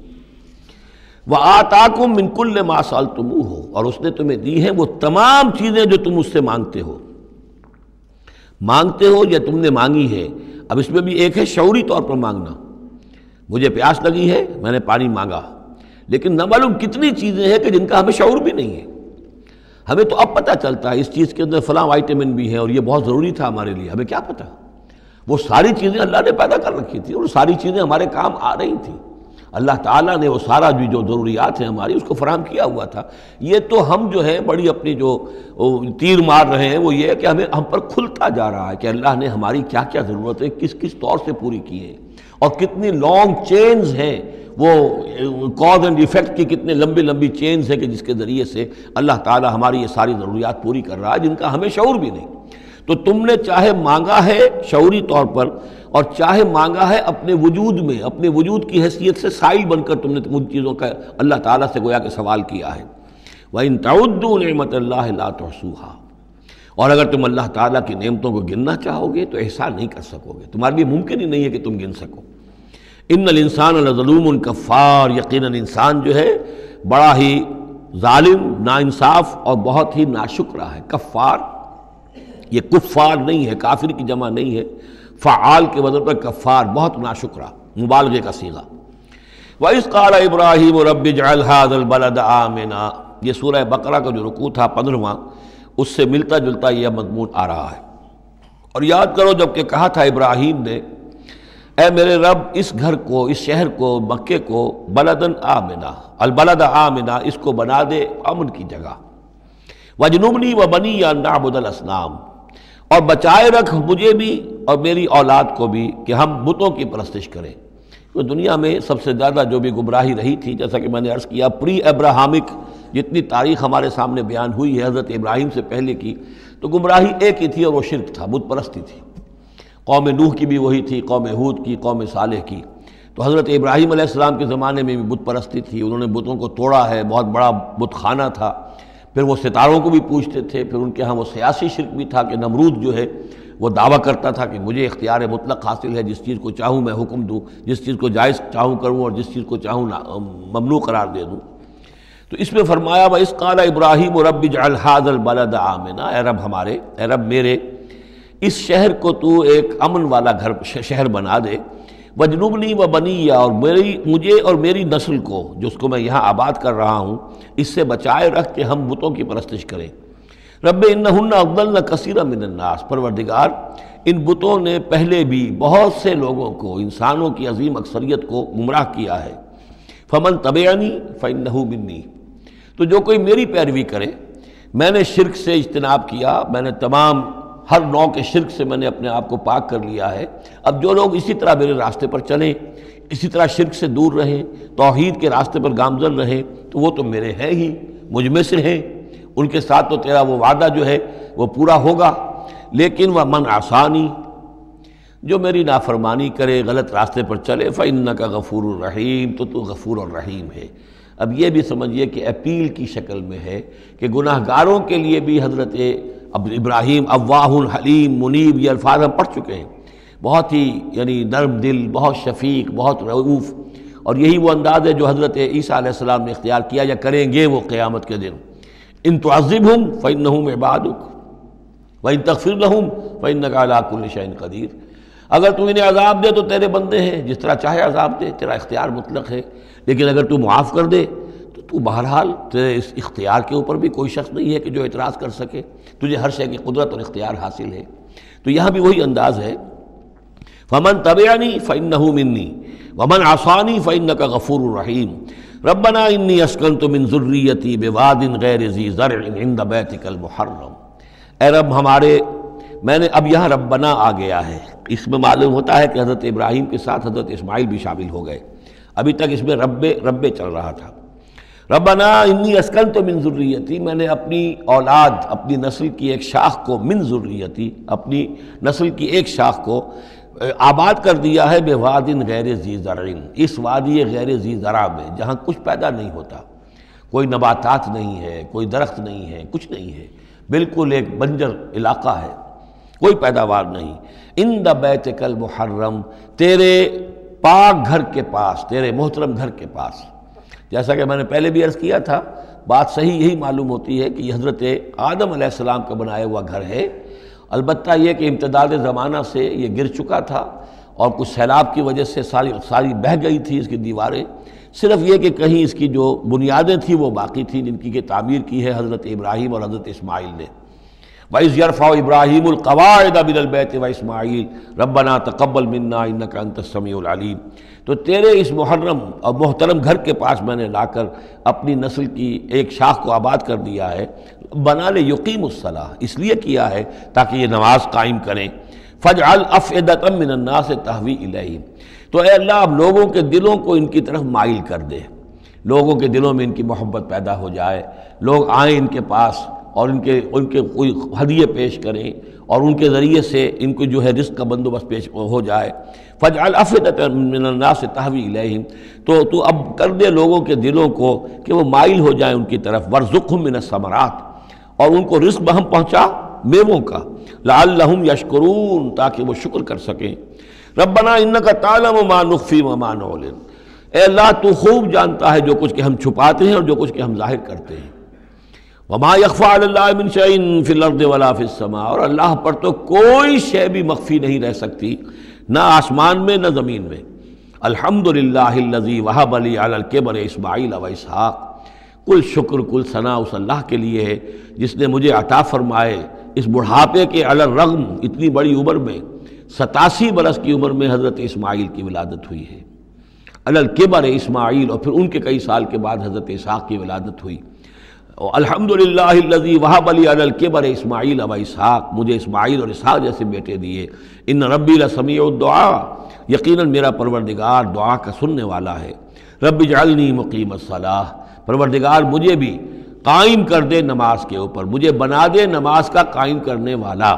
وَآتَاكُم مِّن كُلِّ مَا سَأَلْتُمُوهُ، اور اس نے تمہیں دی ہیں وہ تمام چیزیں جو تم اس سے مانگتے ہو یا تم نے مانگی ہے۔ اب اس میں بھی ایک ہے شعوری طور پر مانگنا، مجھے پیاس لگی ہے میں نے پانی مانگا، لیکن نہ معلوم کتنی چیزیں ہیں کہ جن کا ہمیں شعور بھی نہیں ہے۔ ہمیں تو اب پتہ چلتا ہے اس چیز کے اندر فلاں وائٹامن بھی ہے اور یہ بہت ضروری تھا ہمارے لیے، ہمیں کیا پتہ؟ وہ ساری چیزیں اللہ نے پیدا کر رکھی تھی، اور ساری چیزیں ہمارے کام آ رہی تھیں۔ اللہ تعالیٰ نے وہ سارا بھی جو ضروریات ہیں ہماری اس کو فراہم کیا ہوا تھا۔ یہ تو ہم جو ہے بڑی اپنی جو تیر مار رہے ہیں وہ یہ ہے کہ ہم پر کھلتا جا رہا ہے کہ اللہ نے ہماری کیا کیا ضرورتیں کس کس طور سے پوری کی ہیں، اور کتنی لانگ چینز ہیں، وہ کاز اینڈ ایفیکٹ کی کتنے لمبی چینز ہیں کہ جس کے ذریعے سے اللہ تعالیٰ ہماری یہ ساری ضروریات پوری کر رہا ہے جن کا ہمیں شعور بھی نہیں۔ تو تم نے چاہے مانگا ہے شعوری طور پر، اور چاہے مانگا ہے اپنے وجود میں، اپنے وجود کی حیثیت سے سائل بن کر تم نے ان چیزوں کا اللہ تعالیٰ سے گویا کہ سوال کیا ہے۔ وَإِن تَعُدُّوا نِعْمَتَ اللَّهِ لَا تُحْصُوهَا، اور اگر تم اللہ تعالیٰ کی نعمتوں کو گننا چاہو گے تو احصاء نہیں کر سکو گے، تمہارے لیے ممکن ہی نہیں ہے کہ تم گن سکو۔ ان الانسان لظلوم کفار، یقیناً انسان جو ہے بڑا ہی ظالم، ناانصاف اور بہت ہی ناشکرا ہے۔ کفار، یہ کفار نہیں ہے، کافر کی جمع نہیں ہے، فعال کے وزن پر کفار، بہت ناشکرا، مبالغے کا صیغہ۔ وَإِذْ قَالَ إِبْرَاهِيمُ رَبِّ اجْعَلْ هَذَا الْبَلَدَ آمِنًا، یہ سورہ بقرہ کا جو رکوع تھا 15واں، اس سے ملتا جلتا یہ مضمون آ رہا ہے۔ اور یاد کرو جب کہ کہا تھا ابراہیم نے، اے میرے رب اس گھر کو، اس شہر کو، مکے کو بلدن آمنا، البلد آمنا، اس کو بنا دے امن کی جگہ، وجنبنی وبنی ان نعبد الاصنام، اور بچائے رکھ مجھے بھی اور میری اولاد کو بھی کہ ہم بتوں کی پرستش کریں۔ تو دنیا میں سب سے زیادہ جو بھی گمراہی رہی تھی، جیسا کہ میں نے عرض کیا، پری ابراہامک جتنی تاریخ ہمارے سامنے بیان ہوئی ہے حضرت ابراہیم سے پہلے کی، تو گمراہی ایک ہی تھی اور وہ شرک تھا، بت پرستی تھی۔ قوم نوح کی بھی وہی تھی، قوم ہود کی، قوم صالح کی۔ تو حضرت ابراہیم علیہ السلام کے زمانے میں بھی بت پرستی تھی، انہوں نے بتوں کو توڑا ہے، بہت بڑا بت خانہ تھا۔ پھر وہ ستاروں کو بھی پوجتے تھے، پھر ان کے ہاں وہ سیاسی شرک بھی تھا کہ نمرود جو ہے وہ دعویٰ کرتا تھا کہ مجھے اختیار مطلق حاصل ہے، جس چیز کو چاہوں میں حکم دوں، جس چیز کو جائز چاہوں کروں اور جس چیز کو چاہوں ممنوع قرار دے دوں۔ تو اس میں فرمایا وَإِذْ قَالَ إِبْرَاهِيمُ رَبِّ اجْعَلْ هَذَا الْبَلَدَ آمِنًا، اے رب ہمارے، اے رب میرے، اس شہر کو تو ایک امن والا گھر شہر بنا دے، وجنبنی وبنی، اور مجھے اور میری نسل کو، جس کو میں یہاں آباد کر رہا ہوں، اس سے بچائے رکھ کے ہم بتوں کی پرستش کریں۔ رب انہن اضللن کثیرا من الناس، پروردگار ان بتوں نے پہلے بھی بہت سے لوگوں کو، انسانوں کی عظیم اکثریت کو گمراہ کیا ہے۔ فمن تبعنی فانہ منی، تو جو کوئی میری پیروی کرے، میں نے شرک سے اجتناب کیا، میں نے تمام ہر نوع کے شرک سے میں نے اپنے آپ کو پاک کر لیا ہے۔ اب جو لوگ اسی طرح میرے راستے پر چلیں، اسی طرح شرک سے دور رہیں، توحید کے راستے پر گامزن رہیں، تو وہ تو میرے ہیں ہی، مجھ میں سے ہیں، ان کے ساتھ تو تیرا وہ وعدہ جو ہے وہ پورا ہوگا۔ لیکن وَمَنْ عَصَانِی، جو میری نافرمانی کرے، غلط راستے پر چلے، فَإِنَّكَ غَفُورٌ رَحِيمٌ، تو غفور اور رحیم ہے۔ اب یہ بھی سمجھیے کہ اپیل کی شکل میں ہے کہ گناہ گاروں کے لیے بھی حضرت ابراہیم اواہ حلیم منیب، یہ الفاظ ہم پڑھ چکے ہیں، بہت ہی یعنی نرم دل، بہت شفیق، بہت رؤوف، اور یہی وہ انداز ہے جو حضرت عیسیٰ علیہ السلام نے اختیار کیا یا کریں گے وہ قیامت کے دن۔ ان تعذبہم فانہم عبادک وان تغفر لہم فانک علی کل شیء قدیر، اگر تو انہیں عذاب دے تو تیرے بندے ہیں، جس طرح چاہے عذاب دے، تیرا اختیار مطلق ہے، لیکن اگر تو معاف کر دے تو بہرحال تیرے اس اختیار کے اوپر بھی کوئی شخص نہیں ہے کہ جو اعتراض کر سکے، تجھے ہر شے کی قدرت اور اختیار حاصل ہے۔ تو یہاں بھی وہی انداز ہے، فمن تبعنی فانہ منی ومن عصانی فانک غفور رحیم، ربنا انی اسکنت من ذریتی بواد غیر ذی زرع عند بیتک المحرم، اے رب ہمارے، میں نے اب یہاں ربنا آ گیا ہے، اس میں معلوم ہوتا ہے کہ حضرت ابراہیم کے ساتھ حضرت اسماعیل بھی شامل ہو گئے، ابھی تک اس میں رب چل رہا تھا۔ ربنا انی اسکنت من ذریتی، میں نے اپنی اولاد، اپنی نسل کی ایک شاخ کو، من ذریتی، اپنی نسل کی ایک شاخ کو آباد کر دیا ہے، بواد غیر ذی زرع، اس وادی غیر ذی زرع میں، جہاں کچھ پیدا نہیں ہوتا، کوئی نباتات نہیں ہے، کوئی درخت نہیں ہے، کچھ نہیں ہے، بالکل ایک بنجر علاقہ ہے، کوئی پیداوار نہیں، عند بیتک المحرم، تیرے پاک گھر کے پاس، تیرے محترم گھر کے پاس۔ جیسا کہ میں نے پہلے بھی عرض کیا تھا، بات صحیح یہی معلوم ہوتی ہے کہ یہ حضرت آدم علیہ السلام کا بنایا ہوا گھر ہے، البتہ یہ کہ امتداد زمانہ سے یہ گر چکا تھا اور کچھ سیلاب کی وجہ سے ساری بہہ گئی تھی اس کی دیواریں، صرف یہ کہ کہیں اس کی جو بنیادیں تھیں وہ باقی تھیں، جن کی تعمیر کی ہے حضرت ابراہیم اور حضرت اسماعیل نے۔ وَإِذْ يَرْفَعُ إِبْرَاهِيمُ الْقَوَاعِدَ مِنَ الْبَيْتِ وَإِسْمَاعِيلُ رَبَّنَا تَقَبَّلْ مِنَّا إِنَّكَ أَنْتَ السَّمِيعُ الْعَلِيمُ، تو تیرے اس محرم اور محترم گھر کے پاس میں نے لا کر اپنی نسل کی ایک شاخ کو آباد کر دیا ہے، بنا لے یقیم الصلاۃ، اس لیے کیا ہے تاکہ یہ نماز قائم کریں، فَاجْعَلْ أَفْئِدَةً مِّنَ النَّاسِ تَهْوِي إِلَيْهِمْ، تو اے اللہ اب لوگوں کے دلوں کو ان کی طرف مائل کر دے، لوگوں کے دلوں میں ان کی محبت پیدا ہو جائے، لوگ آئیں ان کے پاس اور ان کے کوئی ہدیے پیش کریں اور ان کے ذریعے سے ان کو جو ہے رزق کا بندوبست پیش ہو جائے۔ فَاجْعَلْ أَفْئِدَةً مِّنَ النَّاسِ تَهْوِي إِلَيْهِمْ، تو اب کر دے لوگوں کے دلوں کو کہ وہ مائل ہو جائیں ان کی طرف، وَارْزُقْهُم مِّنَ الثَّمَرَاتِ، اور ان کو رزق بہم پہنچا میووں کا، لَعَلَّهُمْ يَشْكُرُونَ، تاکہ وہ شکر کر سکیں۔ رَبَّنَا إِنَّكَ تَعْلَمُ مَا نُخْفِي وَمَا نُعْلِنُ، اے اللہ تو خوب جانتا ہے جو کچھ کہ ہم چھپاتے ہیں اور جو کچھ کہ ہم ظاہر کرتے ہیں۔ وما یخفی علی اللہ من شیء فی الارض ولا فی السماء، اور اللہ پر تو کوئی شے بھی مخفی نہیں رہ سکتی، نہ آسمان میں نہ زمین میں۔ الحمدللہ الذی وہب لی علی الکبر اسماعیل و اسحاق، کل شکر کل ثنا اس اللہ کے لیے ہے جس نے مجھے عطا فرمائے اس بڑھاپے کے علی الرغم، اتنی بڑی عمر میں 87 برس کی عمر میں حضرت اسماعیل کی ولادت ہوئی ہے، علی الکبر اسماعیل، اور پھر ان کے کئی سال کے بعد حضرت اسحاق کی ولادت ہوئی۔ الحمدللہ الذی وہب لی علی الکبر اسماعیل و اسحاق، مجھے اسماعیل اور اسحاق جیسے بیٹے دیے۔ ان ربی لسمیع الدعاء، یقیناً میرا پروردگار دعا کا سننے والا ہے۔ رب اجعلنی مقیم الصلاۃ، پروردگار مجھے بھی قائم کر دے نماز کے اوپر، مجھے بنا دے نماز کا قائم کرنے والا،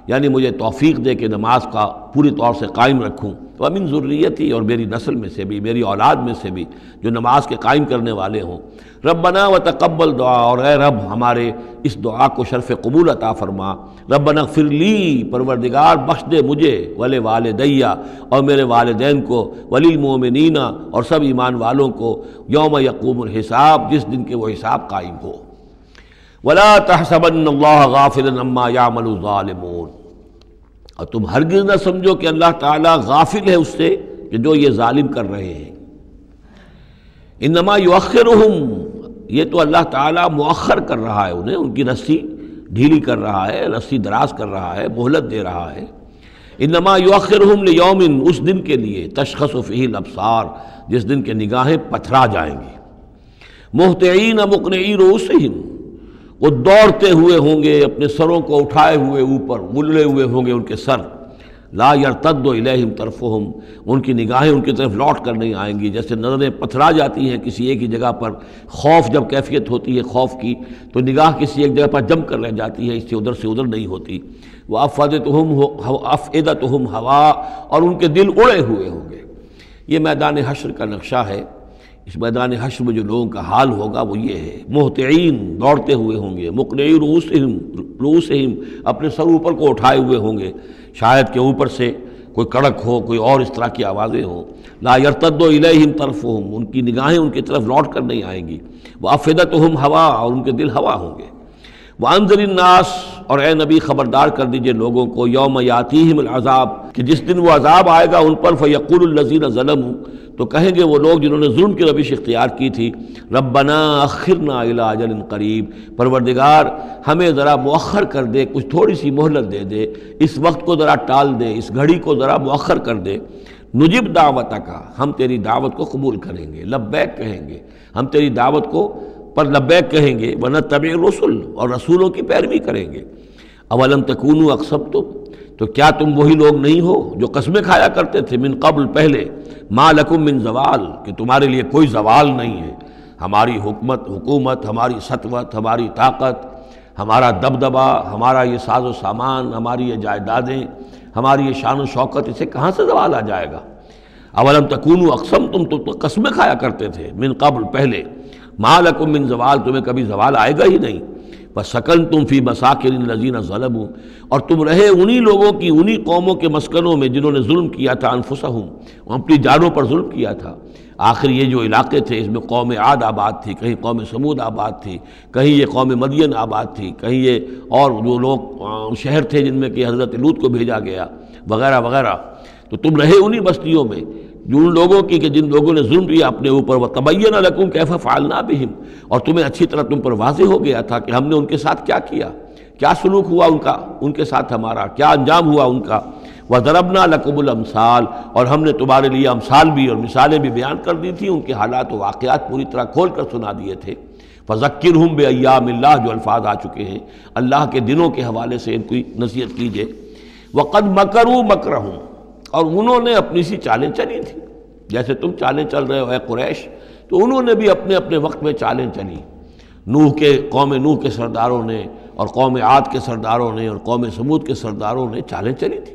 یعنی مجھے توفیق دے کہ نماز کا پوری طور سے قائم رکھوں۔ ومن ذریتی، اور میری نسل میں سے بھی، میری اولاد میں سے بھی جو نماز کے قائم کرنے والے ہوں۔ ربنا وتقبل دعا، اور اے رب ہمارے اس دعا کو شرف قبول عطا فرما۔ ربنا اغفر لی، پروردگار بخش دے مجھے، ولوالدی، اور میرے والدین کو، وللمؤمنین، اور سب ایمان والوں کو، یوم یقوم الحساب، جس دن کے وہ حساب قائم ہو۔ ولا تحسبن اللہ غافلا عما یعمل الظالمون، اور تم ہرگز نہ سمجھو کہ اللہ تعالیٰ غافل ہے اس سے کہ جو یہ ظالم کر رہے ہیں۔ انما یؤخرہم، یہ تو اللہ تعالیٰ مؤخر کر رہا ہے انہیں، ان کی رسی ڈھیلی کر رہا ہے، رسی دراز کر رہا ہے، مہلت دے رہا ہے۔ انما یؤخرہم لیوم، اس دن کے لیے تشخص فیہ الابصار، جس دن کے نگاہیں پتھرا جائیں گی۔ مہطعین مقنعی رؤوسہم، وہ دوڑتے ہوئے ہوں گے، اپنے سروں کو اٹھائے ہوئے اوپر، ملے ہوئے ہوں گے ان کے سر۔ لا یرتد الیہم طرفہم، ان کی نگاہیں ان کی طرف لوٹ کر نہیں آئیں گی، جیسے نظریں پتھرا جاتی ہیں کسی ایک ہی جگہ پر، خوف جب کیفیت ہوتی ہے خوف کی تو نگاہ کسی ایک جگہ پر جم کر رہ جاتی ہے، اس سے ادھر نہیں ہوتی۔ وافئدتہم ہوا، اور ان کے دل اڑے ہوئے ہوں گے۔ یہ میدان حشر کا نقشہ ہے۔ اس میدان حشر میں جو لوگوں کا حال ہوگا وہ یہ ہے، مہطعین، دوڑتے ہوئے ہوں گے، مقنعی رؤوسہم، اپنے سر اوپر کو اٹھائے ہوئے ہوں گے، شاید کہ اوپر سے کوئی کڑک ہو، کوئی اور اس طرح کی آوازیں ہوں۔ لا یرتد الیہم طرفہم، ان کی نگاہیں ان کی طرف لوٹ کر نہیں آئیں گی۔ وافئدتہم ہوا، اور ان کے دل ہوا ہوں گے۔ وانذر الناس، اور اے نبی خبردار کر دیجئے لوگوں کو، یوم یاتیہم العذاب، کہ جس دن وہ عذاب آئے گا ان پر، فیقول الذین ظلموا، تو کہیں گے وہ لوگ جنہوں نے ظلم کی روش اختیار کی تھی، ربنا اخرنا الی اجل قریب، پروردگار ہمیں ذرا مؤخر کر دے، کچھ تھوڑی سی مہلت دے دے، اس وقت کو ذرا ٹال دے، اس گھڑی کو ذرا مؤخر کر دے۔ نجب دعوتک، ہم تیری دعوت کو قبول کریں گے، لبیک کہیں گے، ہم تیری دعوت کو پر لبیک کہیں گے، ونتبع الرسل، اور رسولوں کی پیروی کریں گے۔ اولم تکونوا اقسمتم، تو کیا تم وہی لوگ نہیں ہو جو قسمیں کھایا کرتے تھے، من قبل، پہلے، ما لکم من زوال، کہ تمہارے لیے کوئی زوال نہیں ہے، ہماری حکومت، ہماری سطوت، ہماری طاقت، ہمارا دبدبہ، ہمارا یہ ساز و سامان، ہماری یہ جائیدادیں، ہماری یہ شان و شوکت، اسے کہاں سے زوال آ جائے گا؟ اولم تکونوا اقسمتم، تم تو قسمیں کھایا کرتے تھے، من قبل، پہلے، ما لکم من زوال، تمہیں کبھی زوال آئے گا ہی نہیں۔ وَسَكَنْتُمْ فِي مَسَاكِنِ الَّذِينَ ظَلَمُوا، اور تم رہے انہی لوگوں کی، انہی قوموں کے مسکنوں میں جنہوں نے ظلم کیا تھا، انفسہم، اپنی جانوں پر ظلم کیا تھا۔ آخر یہ جو علاقے تھے، اس میں قوم عاد آباد تھی، کہیں قوم سمود آباد تھی، کہیں یہ قوم مدین آباد تھی، کہیں یہ اور جو لوگ شہر تھے جن میں کہ حضرت لوط کو بھیجا گیا، وغیرہ وغیرہ۔ تو تم رہے انہی بستیوں میں جو ان لوگوں کی کہ جن لوگوں نے ظلم کیا اپنے اوپر، وَتَبَيَّنَ لَكُمْ كَيْفَ فَعَلْنَا بِهِمْ، اور تمہیں اچھی طرح تم پر واضح ہو گیا تھا کہ ہم نے ان کے ساتھ کیا کیا، کیا سلوک ہوا ان کا، ان کے ساتھ ہمارا کیا انجام ہوا ان کا۔ وَضَرَبْنَا لَكُمُ الْأَمْثَالَ، اور ہم نے تمہارے لیے امثال بھی اور مثالیں بھی بیان کر دی تھی، ان کے حالات و واقعات پوری طرح کھول کر سنا دیے تھے۔ فَذَكِّرْهُمْ بِأَيَّامِ اللَّهِ، جو الفاظ آ چکے ہیں اللہ کے دنوں کے حوالے سے ان کی نصیحت کیجیے۔ وَقَدْ مَكَرُوا مَكْرَهُمْ، اور انہوں نے اپنی سی چالیں چلی تھی، جیسے تم چالیں چل رہے ہو اے قریش، تو انہوں نے بھی اپنے اپنے وقت میں چالیں چلی۔ قوم نوح کے سرداروں نے، اور قوم عاد کے سرداروں نے، اور قوم سمود کے سرداروں نے چالیں چلی تھی۔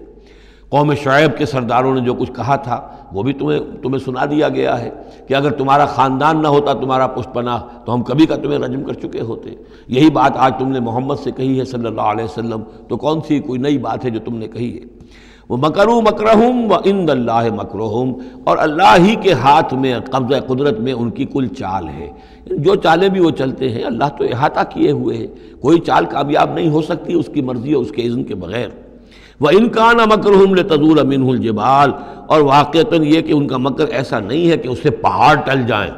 قوم شعیب کے سرداروں نے جو کچھ کہا تھا وہ بھی تمہیں سنا دیا گیا ہے کہ اگر تمہارا خاندان نہ ہوتا، تمہارا پشت پناہ، تو ہم کبھی کا تمہیں رجم کر چکے ہوتے۔ یہی بات آج تم نے محمد سے کہی ہے صلی اللہ علیہ وسلم، تو کون سی کوئی نئی بات ہے جو تم نے کہی ہے؟ وَمَكَرُوا مَكْرَهُمْ وَعِندَ اللَّهِ مَكْرُهُمْ، اور اللہ ہی کے ہاتھ میں قبضہ قدرت میں ان کی کل چال ہے۔ جو چالیں بھی وہ چلتے ہیں اللہ تو احاطہ کیے ہوئے ہے، کوئی چال کامیاب نہیں ہو سکتی اس کی مرضی اور اس کے اذن کے بغیر۔ وَإِنْ كَانَ مَكْرُهُمْ لِتَزُولَ مِنْهُ الْجِبَالُ، اور واقعتاً یہ کہ ان کا مکر ایسا نہیں ہے کہ اس سے پہاڑ ٹل جائیں۔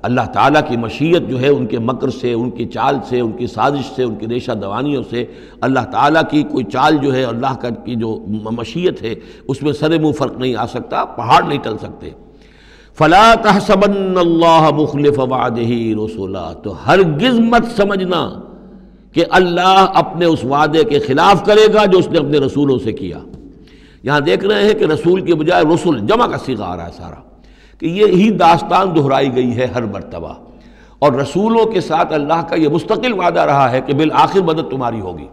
اللہ تعالیٰ کی مشیت جو ہے ان کے مکر سے، ان کی چال سے، ان کی سازش سے، ان کی ریشہ دوانیوں سے، اللہ تعالیٰ کی کوئی چال جو ہے، اللہ کی جو مشیت ہے اس میں سر منہ فرق نہیں آ سکتا، پہاڑ نہیں ٹل سکتے۔ فَلَا تَحْسَبَنَّ اللَّهَ مُخْلِفَ وَعْدِهِ رُسُلَهُ، تو ہرگز مت سمجھنا کہ اللہ اپنے اس وعدے کے خلاف کرے گا جو اس نے اپنے رسولوں سے کیا۔ یہاں دیکھ رہے ہیں کہ رسول کے بجائے رسل جمع کا صیغہ آ رہا ہے سارا، کہ یہی داستان دہرائی گئی ہے ہر مرتبہ، اور رسولوں کے ساتھ اللہ کا یہ مستقل وعدہ رہا ہے کہ بالآخر مدد تمہاری ہوگی۔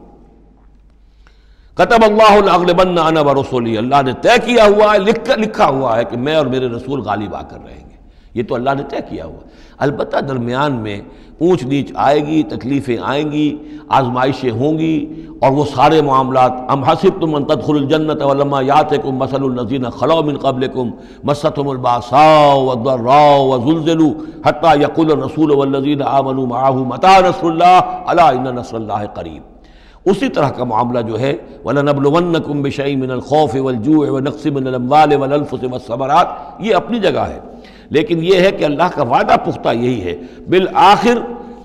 کتب اللہ لأغلبن انا ورسلی، اللہ نے طے کیا ہوا ہے، لکھا ہوا ہے کہ میں اور میرے رسول غالب آ کر رہیں گے، یہ تو اللہ نے طے کیا ہوا ہے۔ البتہ درمیان میں اونچ نیچ آئے گی، تکلیفیں آئیں گی، آزمائشیں ہوں گی، اور وہ سارے معاملات ام حسبتم ان تدخلوا الجنۃ ولما یاتکم مثل الذین خلوا من قبلکم مستهم الباساء والضراء وزلزلوا حتى يقول الرسول والذین آمنوا معه متى نصر اللہ الا ان نصر اللہ قریب۔ اسی طرح کا معاملہ جو ہے وَلَنَبْلُوَنَّكُمْ بِشَيْءٍ مِّنَ الْخَوْفِ وَالْجُوعِ وَنَقْصٍ مِّنَ الْأَمْوَالِ وَالْأَنفُسِ وَالثَّمَرَاتِ، یہ اپنی جگہ ہے، لیکن یہ ہے کہ اللہ کا وعدہ پختہ یہی ہے، بالآخر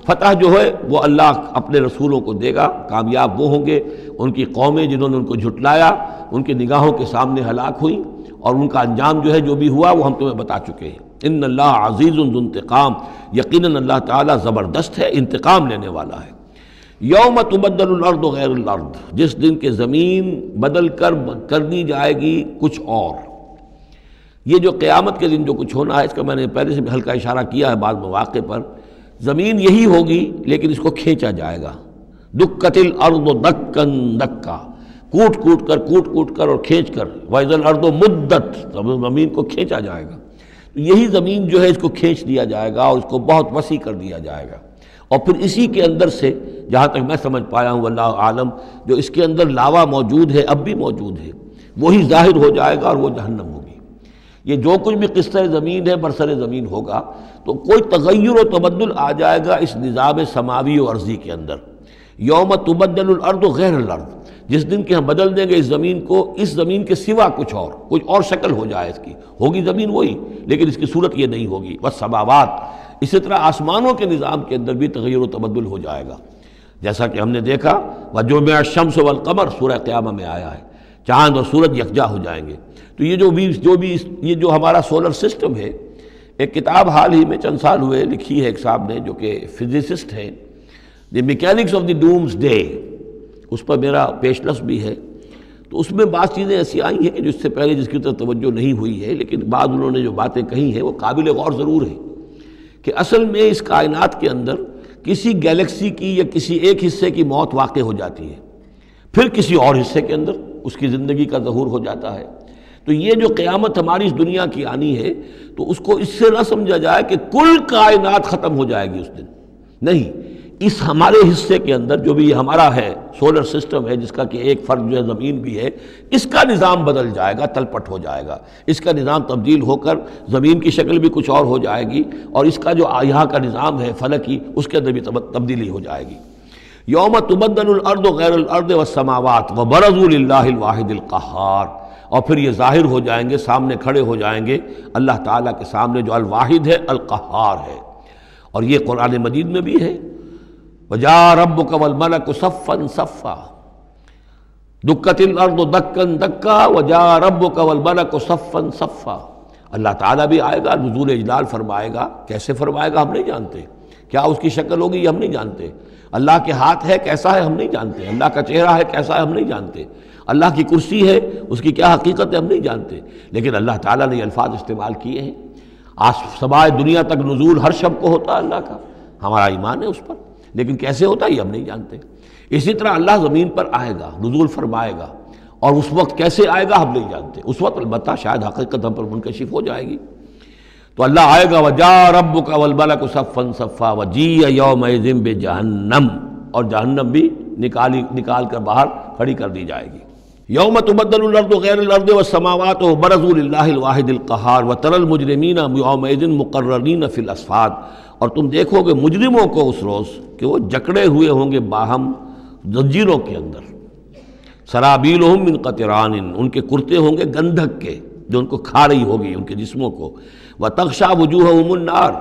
فتح جو ہے وہ اللہ اپنے رسولوں کو دے گا، کامیاب وہ ہوں گے۔ ان کی قومیں جنہوں نے ان کو جھٹلایا ان کی نگاہوں کے سامنے ہلاک ہوئیں، اور ان کا انجام جو ہے جو بھی ہوا وہ ہم تمہیں بتا چکے ہیں۔ ان اللہ عزیز ذو انتقام، یقیناً اللہ تعالیٰ زبردست ہے، انتقام لینے والا ہے۔ یوم تبدل الارض غیر الارض، جس دن کہ زمین بدل کر دی جائے گی کچھ اور۔ یہ جو قیامت کے دن جو کچھ ہونا ہے اس کا میں نے پہلے سے بھی ہلکا اشارہ کیا ہے بعض مواقع پر، زمین یہی ہوگی لیکن اس کو کھینچا جائے گا۔ دکت الارض دکن دکا، کوٹ کر اور کھینچ کر، وَإِذَا الْأَرْضُ مُدَّتْ، زمین کو کھینچا جائے گا۔ یہی زمین جو ہے اس کو کھینچ دیا جائے گا اور اس کو بہت وسیع کر دیا جائے گا، اور پھر اسی کے اندر سے جہاں تک میں سمجھ پایا ہوں واللہ عالم، جو اس کے اندر لاوا موجود ہے اب بھی موجود ہے، وہی ظاہر ہو جائے گا اور وہ جہنم ہوگی۔ یہ جو کچھ بھی قصہ زمین ہے برسر زمین ہوگا تو کوئی تغیر و تبدل آ جائے گا اس نظام سماوی و ارضی کے اندر۔ یوم تبدل الارض غیر الارض، جس دن کہ ہم بدل دیں گے اس زمین کو، اس زمین کے سوا کچھ اور شکل ہو جائے اس کی، ہوگی زمین وہی لیکن اس کی صورت یہ نہیں ہوگی۔ والسماوات، اسی طرح آسمانوں کے نظام کے اندر بھی تغیر و تبدل ہو جائے گا، جیسا کہ ہم نے دیکھا وَجُمِعَ الشَّمْسُ وَالْقَمَرُ سورہ قیامہ میں آیا ہے، چاند اور سورج یکجا ہو جائیں گے۔ تو یہ جو ہمارا سولر سسٹم ہے، ایک کتاب حال ہی میں چند سال ہوئے لکھی ہے ایک صاحب نے جو کہ فزسسٹ ہیں، the mechanics of the doomsday, اس پر میرا پیشلس بھی ہے۔ تو اس میں بعض چیزیں ایسی آئی ہیں کہ جو اس سے پہلے جس کی طرف توجہ نہیں ہوئی ہے، لیکن بعض انہوں نے جو باتیں کہی ہیں وہ قابل غور ضرور ہیں، کہ اصل میں اس کائنات کے اندر کسی گیلیکسی کی یا کسی ایک حصے کی موت واقع ہو جاتی ہے، پھر کسی اور حصے کے اندر اس کی زندگی کا ظہور ہو جاتا ہے۔ تو یہ جو قیامت ہماری اس دنیا کی آنی ہے تو اس کو اس سے نہ سمجھا جائے کہ کل کائنات ختم ہو جائے گی اس دن، نہیں، اس ہمارے حصے کے اندر جو بھی ہمارا ہے سولر سسٹم ہے، جس کا کہ ایک فرد جو ہے زمین بھی ہے، اس کا نظام بدل جائے گا، تلپٹ ہو جائے گا، اس کا نظام تبدیل ہو کر زمین کی شکل بھی کچھ اور ہو جائے گی، اور اس کا جو یہاں کا نظام ہے فلکی، اس کے اندر بھی تبدیلی ہو جائے گی۔ یوم تبدل الارض غیر الارض والسماوات وبرزوا للہ الواحد القہار، اور پھر یہ ظاہر ہو جائیں گے، سامنے کھڑے ہو جائیں گے اللہ تعالیٰ کے سامنے جو الواحد ہے، القہار ہے۔ اور یہ قرآن مجید میں بھی ہے، وَجَاءَ رَبُّكَ وَالْمَلَكُ صَفًّا صَفًّا، دُكَّتِ الْأَرْضُ دَكًّا دَكًّا وَجَاءَ رَبُّكَ وَالْمَلَكُ صَفًّا صَفًّا، اللہ تعالیٰ بھی آئے گا، نزول اجلال فرمائے گا، کیسے فرمائے گا ہم نہیں جانتے، کیا اس کی شکل ہوگی یہ ہم نہیں جانتے، اللہ کے ہاتھ ہے کیسا ہے ہم نہیں جانتے، اللہ کا چہرہ ہے کیسا ہے ہم نہیں جانتے، اللہ کی کرسی ہے اس کی کیا حقیقت ہے ہم نہیں جانتے، لیکن اللہ تعالیٰ نے یہ الفاظ استعمال کیے ہیں۔ سمائے دنیا تک نزول ہر شب کو ہوتا ہے اللہ کا، ہمارا ایمان ہے اس پر، لیکن کیسے ہوتا ہے یہ ہم نہیں جانتے۔ اسی طرح اللہ زمین پر آئے گا، نزول فرمائے گا، اور اس وقت کیسے آئے گا ہم نہیں جانتے، اس وقت البتہ شاید حقیقت ہم پر منکشف ہو جائے گی۔ تو اللہ آئے گا وَجَاءَ رَبُّكَ وَالْمَلَكُ صَفًّا صَفًّا وَجِيءَ يَوْمَئِذٍ بِجَهَنَّمَ، اور جہنم بھی نکال کر باہر کھڑی کر دی جائے گی۔ یوم تبدل الارض غیر الارض والسماوات وبرزوا للہ الواحد القہار وتری المجرمین یومئذ مقرنین فی الاصفاد، اور تم دیکھو گے مجرموں کو اس روز کہ وہ جکڑے ہوئے ہوں گے باہم زنجیروں کے اندر، سرابیلہم من قطران، ان کے کرتے ہوں گے گندھک کے جو ان کو کھا رہی ہوگی ان کے جسموں کو، وتغشی وجوہہم النار،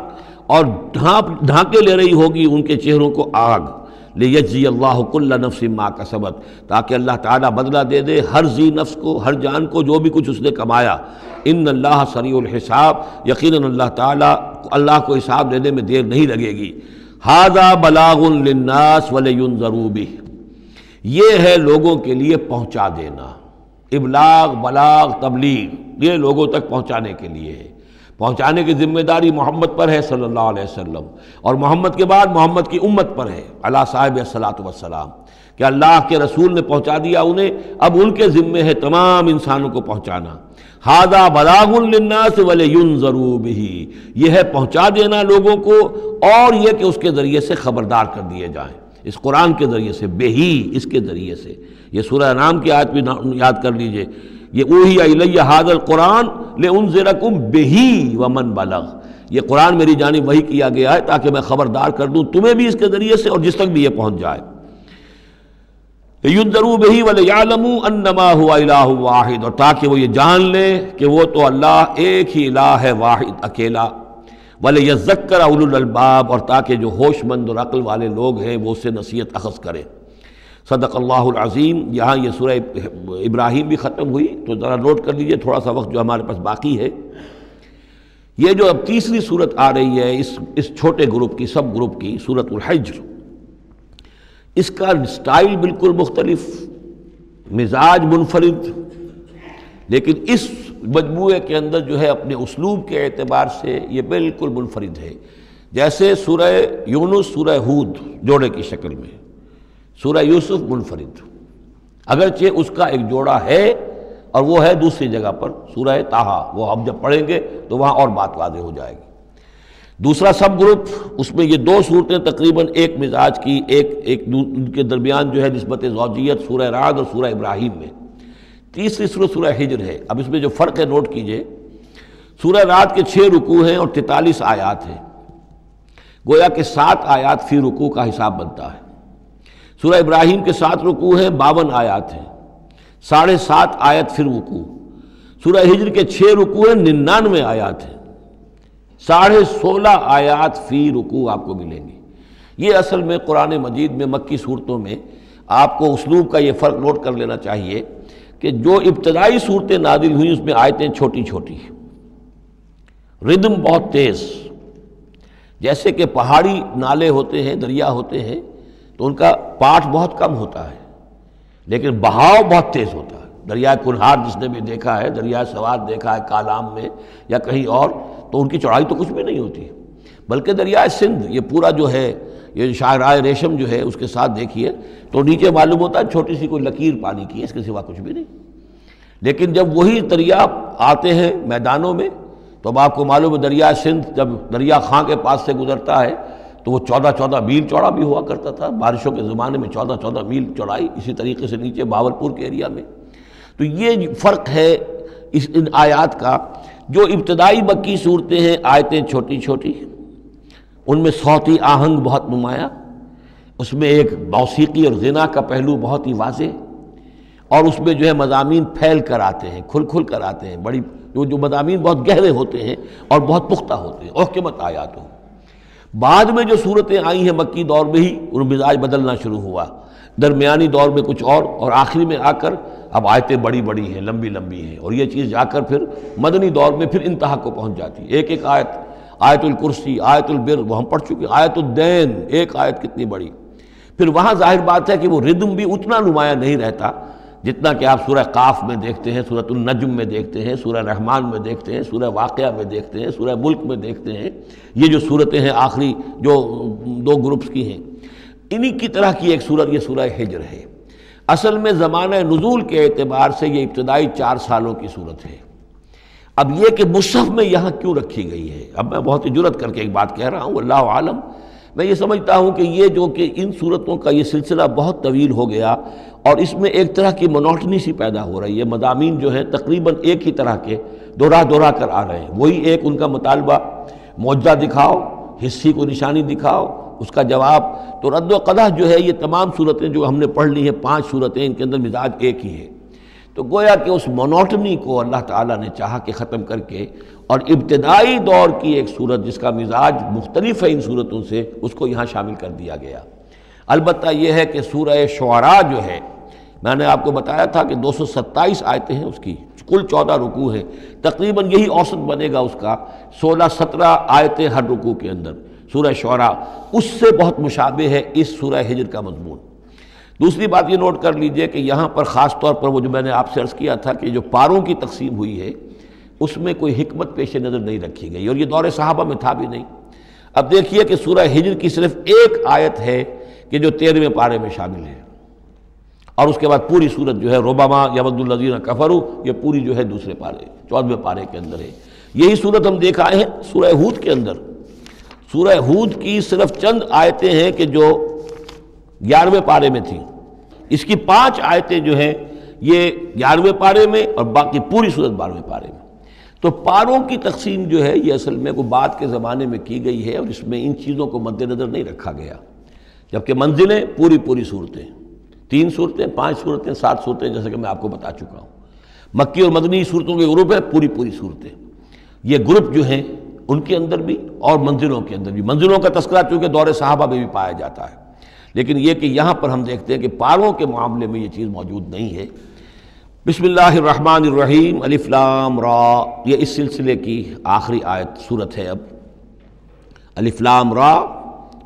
اور ڈھانکے لے رہی ہوگی ان کے چہروں کو آگ، لیجزی اللہ کل نفس ما کسبت، تاکہ اللہ تعالیٰ بدلہ دے دے ہر ذی نفس کو، ہر جان کو جو بھی کچھ اس نے کمایا۔ ان اللہ سریع الحساب، یقیناً اللہ تعالیٰ اللہ کو حساب دینے میں دیر نہیں لگے گی۔ ھذا بلاغ للناس ولینذروا بہ، یہ ہے لوگوں کے لیے پہنچا دینا، ابلاغ، بلاغ، تبلیغ، یہ لوگوں تک پہنچانے کے لیے ہے۔ پہنچانے کی ذمہ داری محمد پر ہے صلی اللہ علیہ وسلم، اور محمد کے بعد محمد کی امت پر ہے علی صاحب الصلاۃ والسلام، کہ اللہ کے رسول نے پہنچا دیا انہیں، اب ان کے ذمے ہے تمام انسانوں کو پہنچانا۔ ھذا بلاغ للناس ولینذروا بہ، یہ ہے پہنچا دینا لوگوں کو، اور یہ کہ اس کے ذریعے سے خبردار کر دیے جائیں، اس قرآن کے ذریعے سے، بہی، اس کے ذریعے سے۔ یہ سورہ انعام کی آیت بھی یاد کر لیجئے، یہ اوحی الی ھذا القرآن لانذرکم بہ ومن بلغ، یہ قرآن میری جانب وحی کیا گیا ہے تاکہ میں خبردار کر دوں تمہیں بھی اس کے ذریعے سے اور جس تک بھی یہ پہنچ جائے۔ لینذروا بہ ولیعلموا انما هو الہ واحد، اور تاکہ وہ یہ جان لیں کہ وہ تو اللہ ایک ہی الہ ہے، واحد، اکیلا۔ ولیذکر اولو الالباب، اور تاکہ جو ہوش مند اور عقل والے لوگ ہیں وہ اس سے نصیحت اخذ کریں۔ صدق اللہ العظیم۔ یہاں یہ سورہ ابراہیم بھی ختم ہوئی، تو ذرا نوٹ کر لیجئے تھوڑا سا وقت جو ہمارے پاس باقی ہے۔ یہ جو اب تیسری صورت آ رہی ہے اس چھوٹے گروپ کی، سب گروپ کی، سورۃ الحجر، اس کا سٹائل بالکل مختلف، مزاج منفرد، لیکن اس مجموعے کے اندر جو ہے اپنے اسلوب کے اعتبار سے یہ بالکل منفرد ہے۔ جیسے سورہ یونس، سورہ ہود جوڑے کی شکل میں، سورہ یوسف منفرد، اگرچہ اس کا ایک جوڑا ہے اور وہ ہے دوسری جگہ پر سورہ طٰہٰ، وہ ہم جب پڑھیں گے تو وہاں اور بات واضح ہو جائے گی۔ دوسرا سب گروپ، اس میں یہ دو صورتیں تقریباً ایک مزاج کی، ایک ان کے درمیان جو ہے نسبت زوجیت، سورہ رعد اور سورہ ابراہیم میں۔ تیسری صورت سورہ ہجر ہے۔ اب اس میں جو فرق ہے نوٹ کیجئے، سورہ رعد کے 6 رکوع ہیں اور 43 آیات ہیں، گویا کہ 7 آیات فی رکوع کا حساب بنتا ہے۔ سورہ ابراہیم کے 7 رکوع ہیں، 52 آیات ہیں، 7.5 آیت فی رکوع۔ سورہ ہجر کے 6 رکوع ہیں، 99 آیات ہیں، 16.5 آیات فی رکوع آپ کو ملیں گی۔ یہ اصل میں قرآن مجید میں مکی صورتوں میں آپ کو اسلوب کا یہ فرق نوٹ کر لینا چاہیے کہ جو ابتدائی صورتیں نازل ہوئیں اس میں آیتیں چھوٹی چھوٹی، ردم بہت تیز، جیسے کہ پہاڑی نالے ہوتے ہیں، دریا ہوتے ہیں تو ان کا پاٹ بہت کم ہوتا ہے لیکن بہاؤ بہت تیز ہوتا ہے۔ دریائے کنہار جس نے بھی دیکھا ہے، دریائے سوات دیکھا ہے کالام میں یا کہیں اور، تو ان کی چوڑائی تو کچھ بھی نہیں ہوتی، بلکہ دریائے سندھ یہ پورا جو ہے، یہ شاہراہ ریشم جو ہے اس کے ساتھ دیکھیے تو نیچے معلوم ہوتا ہے چھوٹی سی کوئی لکیر پانی کی ہے، اس کے سوا کچھ بھی نہیں۔ لیکن جب وہی دریا آتے ہیں میدانوں میں تو اب آپ کو معلوم ہے دریائے سندھ جب دریا خاں کے پاس سے گزرتا ہے تو وہ 14 میل چوڑا بھی ہوا کرتا تھا، بارشوں کے زمانے میں 14 میل چوڑائی، اسی طریقے سے نیچے باولپور کے ایریا میں۔ تو یہ فرق ہے ان آیات کا۔ جو ابتدائی مکی صورتیں ہیں آیتیں چھوٹی چھوٹی، ان میں صوتی آہنگ بہت نمایاں، اس میں ایک موسیقی اور غنا کا پہلو بہت ہی واضح، اور اس میں جو ہے مضامین پھیل کر آتے ہیں، کھل کھل کر آتے ہیں، بڑی جو مضامین بہت گہرے ہوتے ہیں اور بہت پختہ ہوتے ہیں، احکمت آیات ہوں۔ بعد میں جو صورتیں آئی ہیں مکی دور میں ہی ان مزاج بدلنا شروع ہوا، درمیانی دور میں کچھ اور آخری میں آ کر اب آیتیں بڑی بڑی ہیں، لمبی لمبی ہیں، اور یہ چیز جا کر پھر مدنی دور میں پھر انتہا کو پہنچ جاتی ہے۔ ایک ایک آیت، آیت الکرسی، آیت البر وہ ہم پڑھ چکے، آیت الدین، ایک آیت کتنی بڑی۔ پھر وہاں ظاہر بات ہے کہ وہ ردم بھی اتنا نمایاں نہیں رہتا جتنا کہ آپ سورہ قاف میں دیکھتے ہیں، سورۃ النجم میں دیکھتے ہیں، سورہ رحمان میں دیکھتے ہیں، سورہ واقعہ میں دیکھتے ہیں، سورہ ملک میں دیکھتے ہیں۔ یہ جو صورتیں ہیں آخری جو 2 گروپس کی ہیں، انہی کی طرح کی ایک صورت یہ سورہ ہجر ہے۔ اصل میں زمانہ نزول کے اعتبار سے یہ ابتدائی 4 سالوں کی صورت ہے۔ اب یہ کہ مصحف میں یہاں کیوں رکھی گئی ہے، اب میں بہت ہی جرت کر کے ایک بات کہہ رہا ہوں، اللہ عالم، میں یہ سمجھتا ہوں کہ یہ جو کہ ان صورتوں کا یہ سلسلہ بہت طویل ہو گیا اور اس میں ایک طرح کی مونوٹنی سی پیدا ہو رہی ہے، مضامین جو ہیں تقریباً ایک ہی طرح کے دہرا کر آ رہے ہیں، وہی ایک ان کا مطالبہ، معجزہ دکھاؤ، حصی کو نشانی دکھاؤ، اس کا جواب۔ تو رد و قدح جو ہے یہ تمام صورتیں جو ہم نے پڑھ لی ہیں 5 صورتیں، ان کے اندر مزاج ایک ہی ہے۔ تو گویا کہ اس مونوٹنی کو اللہ تعالیٰ نے چاہا کہ ختم کر کے، اور ابتدائی دور کی ایک صورت جس کا مزاج مختلف ہے ان صورتوں سے، اس کو یہاں شامل کر دیا گیا۔ البتہ یہ ہے کہ سورہ شعراء جو ہے، میں نے آپ کو بتایا تھا کہ 227 آیتیں ہیں اس کی، کل 14 رکوع ہیں، تقریباً یہی اوسط بنے گا اس کا، 16-17 آیتیں ہر رکوع کے اندر۔ سورہ شعراء اس سے بہت مشابہ ہے اس سورہ ہجر کا مضمون۔ دوسری بات یہ نوٹ کر لیجئے کہ یہاں پر خاص طور پر وہ جو میں نے آپ سے عرض کیا تھا کہ جو پاروں کی تقسیم ہوئی ہے اس میں کوئی حکمت پیش نظر نہیں رکھی گئی، اور یہ دور صحابہ میں تھا بھی نہیں۔ اب دیکھیے کہ سورہ ہجر کی صرف ایک آیت ہے کہ جو 13ویں پارے میں شامل ہے، اور اس کے بعد پوری سورت جو ہے ربما یود الذین کفروا، یہ پوری جو ہے دوسرے پارے 14ویں پارے کے اندر ہے۔ یہی صورت ہم دیکھ آئے ہیں سورہ ہود کے اندر۔ سورہ ہود کی صرف چند آیتیں ہیں کہ جو 11ویں پارے میں تھیں، اس کی 5 آیتیں جو ہیں یہ 11ویں پارے میں اور باقی پوری صورت 12ویں پارے میں۔ تو پاروں کی تقسیم جو ہے یہ اصل میں کوئی بعد کے زمانے میں کی گئی ہے، اور اس میں ان چیزوں کو مد نظر نہیں رکھا گیا، جبکہ منزلیں پوری صورتیں، 3 صورتیں، 5 صورتیں، 7 صورتیں، جیسے کہ میں آپ کو بتا چکا ہوں۔ مکی اور مدنی صورتوں کے گروپ ہیں، پوری صورتیں۔ یہ گروپ جو ہیں ان کے اندر بھی اور منزلوں کے اندر بھی، منزلوں کا تذکرہ چونکہ دور صحابہ میں بھی پایا جاتا ہے، لیکن یہ کہ یہاں پر ہم دیکھتے ہیں کہ پاروں کے معاملے میں یہ چیز موجود نہیں ہے۔ بسم اللہ الرحمن الرحیم، الف لام را، یہ اس سلسلے کی آخری آیت صورت ہے۔ اب الف لام را،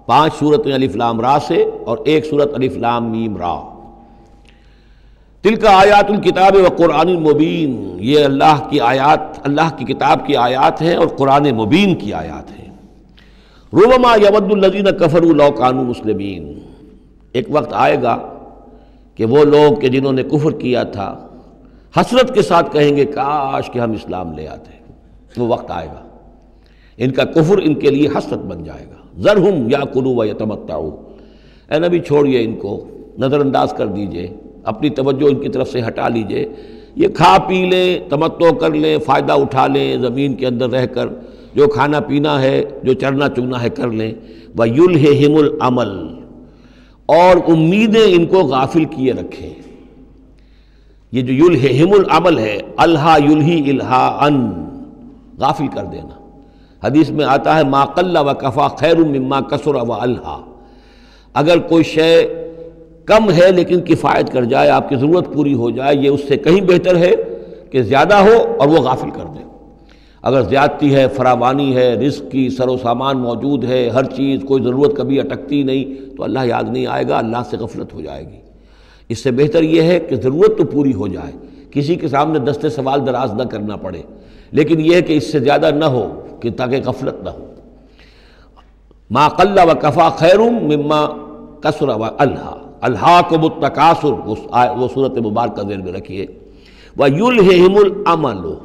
5 صورتیں الف لام را سے اور ایک صورت الف لام میم را۔ تلک آیات الکتاب و قرآن مبین، یہ اللہ کی آیات، اللہ کی کتاب کی آیات ہیں اور قرآن مبین کی آیات ہیں۔ ربما یود الذین کفروا لو کانوا مسلمین، ایک وقت آئے گا کہ وہ لوگ کہ جنہوں نے کفر کیا تھا حسرت کے ساتھ کہیں گے کاش کہ ہم اسلام لے آتے، وہ وقت آئے گا، ان کا کفر ان کے لیے حسرت بن جائے گا۔ ذرہم یاکلوا ویتمتعوا، اے نبی چھوڑیے ان کو، نظر انداز کر دیجئے، اپنی توجہ ان کی طرف سے ہٹا لیجئے، یہ کھا پی لیں، تمتع کر لیں، فائدہ اٹھا لیں، زمین کے اندر رہ کر جو کھانا پینا ہے، جو چرنا چگنا ہے کر لیں۔ وَيُلْهِهِمُ الْعَمَلُ، اور امیدیں ان کو غافل کیے رکھیں۔ یہ جو یلہہم العمل ہے، الہا یلہی الہاءً، غافل کر دینا۔ حدیث میں آتا ہے ما قل و کفا خیر مما کثر و الہا، اگر کوئی شے کم ہے لیکن کفایت کر جائے، آپ کی ضرورت پوری ہو جائے، یہ اس سے کہیں بہتر ہے کہ زیادہ ہو اور وہ غافل کر دے۔ اگر زیادتی ہے، فراوانی ہے، رزق کی سر و سامان موجود ہے، ہر چیز، کوئی ضرورت کبھی اٹکتی نہیں، تو اللہ یاد نہیں آئے گا، اللہ سے غفلت ہو جائے گی۔ اس سے بہتر یہ ہے کہ ضرورت تو پوری ہو جائے، کسی کے سامنے دست سوال دراز نہ کرنا پڑے، لیکن یہ ہے کہ اس سے زیادہ نہ ہو کہ تاکہ غفلت نہ ہو۔ ما قل و کفا خیر مما کثر و الہا، الہاکم التکاثر، وہ صورت مبارکہ ذہن میں رکھیے۔ وَيُلْهِهِمُ الْعَمَلُ،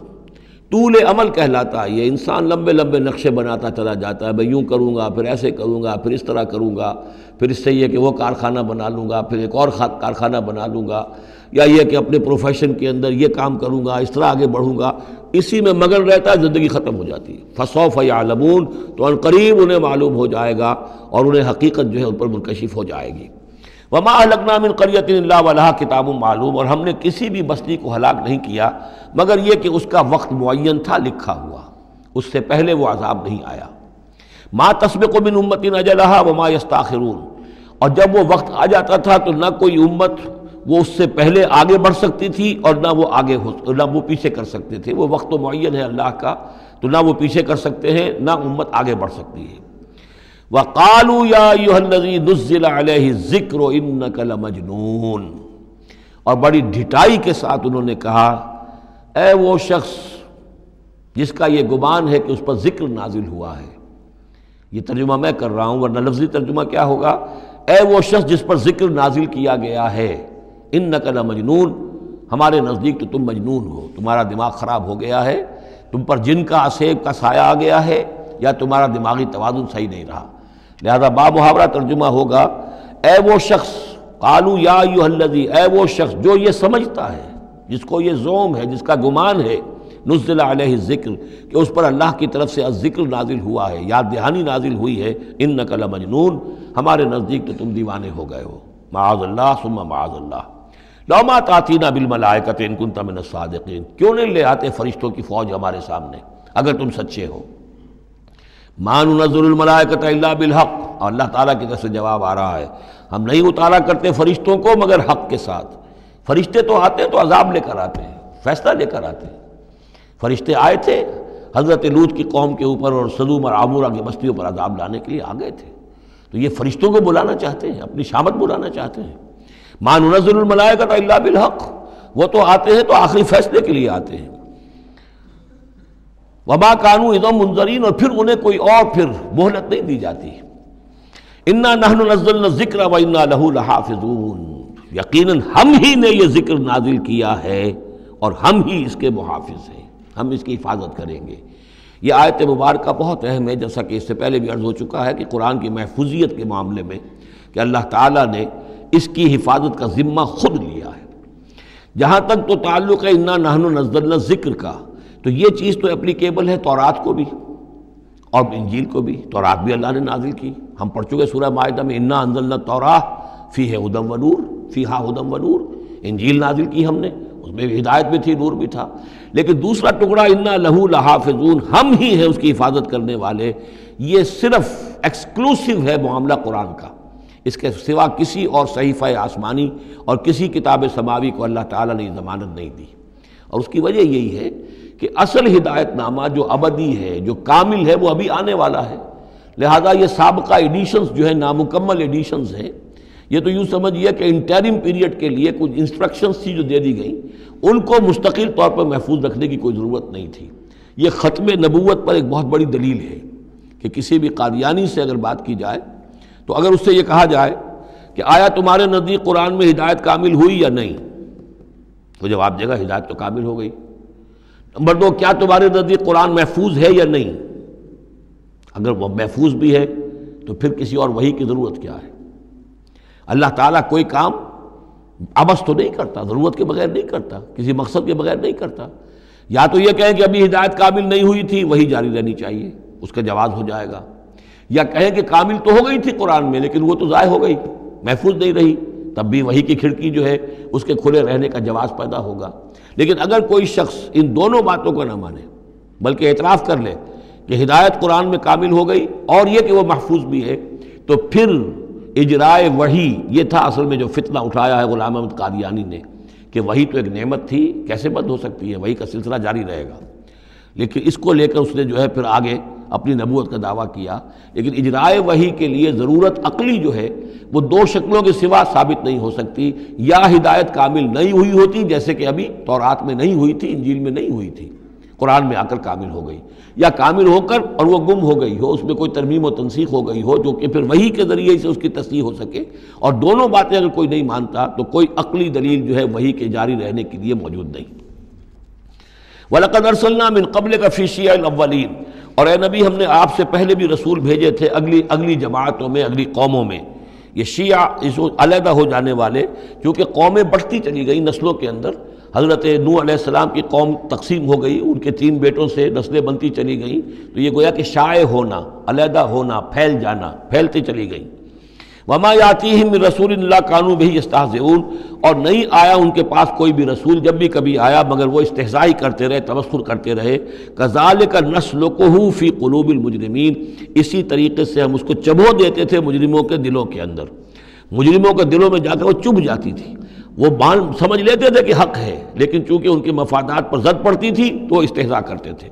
طول عمل کہلاتا ہے، یہ انسان لمبے لمبے نقشے بناتا چلا جاتا ہے، میں یوں کروں گا، پھر ایسے کروں گا، پھر اس طرح کروں گا، پھر اس سے یہ کہ وہ کارخانہ بنا لوں گا، پھر ایک اور کارخانہ بنا لوں گا، یا یہ کہ اپنے پروفیشن کے اندر یہ کام کروں گا، اس طرح آگے بڑھوں گا، اسی میں مگن رہتا ہے، زندگی ختم ہو جاتی ہے۔ فَسَوْفَ يَعْلَمُونَ، تو ان قریب انہیں معلوم ہو جائے گا اور انہیں حقیقت جو ہے ان پر منکشف ہو جائے گی۔ وَمَا أَهْلَكْنَا مِنْ قَرْيَةٍ إِلَّا وَلَهَا کِتَابٌ معلوم، اور ہم نے کسی بھی بستی کو ہلاک نہیں کیا مگر یہ کہ اس کا وقت معین تھا لکھا ہوا، اس سے پہلے وہ عذاب نہیں آیا۔ مَا تَسْبِقُ مِنْ أُمَّةٍ أَجَلَهَا وَمَا يَسْتَأْخِرُونَ، اور جب وہ وقت آ جاتا تھا تو نہ کوئی امت وہ اس سے پہلے آگے بڑھ سکتی تھی اور نہ وہ پیچھے کر سکتے تھے۔ وہ وقت تو معین ہے اللہ کا، تو نہ وہ پیچھے کر سکتے ہیں نہ امت آگے بڑھ سکتی ہے۔ وَقَالُوا يَا أَيُّهَا الَّذِي نُزِّلَ عَلَيْهِ الذِّكْرُ إِنَّكَ لَمَجْنُونَ، اور بڑی ڈھٹائی کے ساتھ انہوں نے کہا اے وہ شخص جس کا یہ گمان ہے کہ اس پر ذکر نازل ہوا ہے۔ یہ ترجمہ میں کر رہا ہوں، ورنہ لفظی ترجمہ کیا ہوگا؟ اے وہ شخص جس پر ذکر نازل کیا گیا ہے، انک لمجنون، ہمارے نزدیک تو تم مجنون ہو، تمہارا دماغ خراب ہو گیا ہے، تم پر جن کا اسیب کا سایہ آ گیا ہے، یا تمہارا دماغی توازن صحیح نہیں رہا۔ لہذا با محاورہ ترجمہ ہوگا اے وہ شخص، قالوا یا ایھا الذی، اے وہ شخص جو یہ سمجھتا ہے، جس کو یہ زوم ہے، جس کا گمان ہے، نزل علیہ الذکر، کہ اس پر اللہ کی طرف سے الذکر نازل ہوا ہے، یاد دہانی نازل ہوئی ہے، انک لمجنون، ہمارے نزدیک تو تم دیوانے ہو گئے ہو، معاذ اللہ ثم معاذ اللہ، لو ما تاتینا بالملائکۃ ان کنت من الصادقین، کیوں نہیں لے آتے فرشتوں کی فوج ہمارے سامنے اگر تم سچے ہو، ما ننزل الملائکۃ الا بالحق، اور اللہ تعالیٰ کی طرف سے جواب آ رہا ہے ہم نہیں اتارا کرتے فرشتوں کو مگر حق کے ساتھ۔ فرشتے تو آتے ہیں تو عذاب لے کر آتے ہیں، فیصلہ لے کر آتے ہیں۔ فرشتے آئے تھے حضرت لوط کی قوم کے اوپر اور سدوم اور عمورہ کی بستیوں پر عذاب لانے کے لیے آ گئے تھے، تو یہ فرشتوں کو بلانا چاہتے ہیں، اپنی شامت بلانا چاہتے ہیں۔ ما ننزل الملائکۃ الا بالحق، وہ تو آتے ہیں تو آخری فیصلے کے لیے آتے ہیں۔ وما کانوا اذا منذرین، اور پھر انہیں کوئی اور پھر مہلت نہیں دی جاتی۔ انا نحن نزلنا الذکر وانا لہ لحافظون، یقیناً ہم ہی نے یہ ذکر نازل کیا ہے اور ہم ہی اس کے محافظ ہیں، ہم اس کی حفاظت کریں گے۔ یہ آیت مبارکہ بہت اہم ہے، جیسا کہ اس سے پہلے بھی عرض ہو چکا ہے کہ قرآن کی محفوظیت کے معاملے میں کہ اللہ تعالیٰ نے اس کی حفاظت کا ذمہ خود لیا ہے۔ جہاں تک تو تعلق ہے انا نحن نزلنا الذکر کا، تو یہ چیز تو اپلیکیبل ہے تورات کو بھی اور انجیل کو بھی۔ تورات بھی اللہ نے نازل کی، ہم پڑھ چکے سورہ مائدہ میں انا انزلنا التوراۃ فیہا ھدی ونور، فیہا ھدی ونور۔ انجیل نازل کی ہم نے، اس میں ہدایت بھی تھی، نور بھی تھا۔ لیکن دوسرا ٹکڑا انا لہ لحافظون، ہم ہی ہیں اس کی حفاظت کرنے والے، یہ صرف ایکسکلوسیو ہے معاملہ قرآن کا، اس کے سوا کسی اور صحیفہ آسمانی اور کسی کتاب سماوی کو اللہ تعالیٰ نے ضمانت نہیں دی۔ اور اس کی وجہ یہی ہے کہ اصل ہدایت نامہ جو ابدی ہے، جو کامل ہے، وہ ابھی آنے والا ہے۔ لہذا یہ سابقہ ایڈیشنز جو ہیں، نامکمل ایڈیشنز ہیں، یہ تو یوں سمجھیے کہ انٹرم پیریڈ کے لیے کچھ انسٹرکشنز تھی جو دے دی گئیں، ان کو مستقل طور پر محفوظ رکھنے کی کوئی ضرورت نہیں تھی۔ یہ ختم نبوت پر ایک بہت بڑی دلیل ہے کہ کسی بھی قادیانی سے اگر بات کی جائے تو اگر اس سے یہ کہا جائے کہ آیا تمہارے نزدیک قرآن میں ہدایت کامل ہوئی یا نہیں، تو جواب دے گا ہدایت تو کامل ہو گئی۔ نمبر 2، کیا تمہارے نزدیک قرآن محفوظ ہے یا نہیں؟ اگر وہ محفوظ بھی ہے تو پھر کسی اور وحی کی ضرورت کیا ہے؟ اللہ تعالیٰ کوئی کام عبث تو نہیں کرتا، ضرورت کے بغیر نہیں کرتا، کسی مقصد کے بغیر نہیں کرتا۔ یا تو یہ کہیں کہ ابھی ہدایت کامل نہیں ہوئی تھی، وہی جاری رہنی چاہیے، اس کا جواز ہو جائے گا۔ یا کہیں کہ کامل تو ہو گئی تھی قرآن میں لیکن وہ تو ضائع ہو گئی، محفوظ نہیں رہی، تب بھی وحی کی کھڑکی جو ہے اس کے کھلے رہنے کا جواز پیدا ہوگا۔ لیکن اگر کوئی شخص ان دونوں باتوں کو نہ مانے بلکہ اعتراف کر لے کہ ہدایت قرآن میں کامل ہو گئی اور یہ کہ وہ محفوظ بھی ہے، تو پھر اجرائے وحی، یہ تھا اصل میں جو فتنہ اٹھایا ہے غلام احمد قادیانی نے، کہ وحی تو ایک نعمت تھی، کیسے بند ہو سکتی ہے، وحی کا سلسلہ جاری رہے گا۔ لیکن اس کو لے کر اس نے جو ہے پھر آگے اپنی نبوت کا دعویٰ کیا۔ لیکن اجرائے وحی کے لیے ضرورت عقلی جو ہے وہ دو شکلوں کے سوا ثابت نہیں ہو سکتی، یا ہدایت کامل نہیں ہوئی ہوتی جیسے کہ ابھی تورات میں نہیں ہوئی تھی، انجیل میں نہیں ہوئی تھی، قرآن میں آ کر کامل ہو گئی، یا کامل ہو کر اور وہ گم ہو گئی ہو، اس میں کوئی ترمیم و تنسیخ ہو گئی ہو جو کہ پھر وحی کے ذریعے سے اس کی تصحیح ہو سکے۔ اور دونوں باتیں اگر کوئی نہیں مانتا تو کوئی عقلی دلیل جو ہے وحی کے جاری رہنے کے لیے موجود نہیں۔ وَلَقَدْ أَرْسَلْنَا مِن قَبْلِكَ فِي شِيَعِ الْأَوَّلِينَ، اور اے نبی ہم نے آپ سے پہلے بھی رسول بھیجے تھے اگلی جماعتوں میں، اگلی قوموں میں۔ یہ شیعہ اس علیحدہ ہو جانے والے، کیونکہ قومیں بڑھتی چلی گئیں نسلوں کے اندر۔ حضرت نوح علیہ السلام کی قوم تقسیم ہو گئی، ان کے 3 بیٹوں سے نسلیں بنتی چلی گئیں، تو یہ گویا کہ شائع ہونا، علیحدہ ہونا، پھیل جانا، پھیلتی چلی گئیں۔ وما یاتیہم من رسول الا کانوا بہ یستہزئون، اور نہیں آیا ان کے پاس کوئی بھی رسول، جب بھی کبھی آیا مگر وہ استہزاء کرتے رہے، تمسخر کرتے رہے۔ کذالک نسلکہ فی قلوب المجرمین، اسی طریقے سے ہم اس کو چبھو دیتے تھے مجرموں کے دلوں کے اندر۔ مجرموں کے دلوں میں جا کر وہ چبھ جاتی تھی، وہ سمجھ لیتے تھے کہ حق ہے، لیکن چونکہ ان کے مفادات پر زد پڑتی تھی تو وہ استہزاء کرتے تھے۔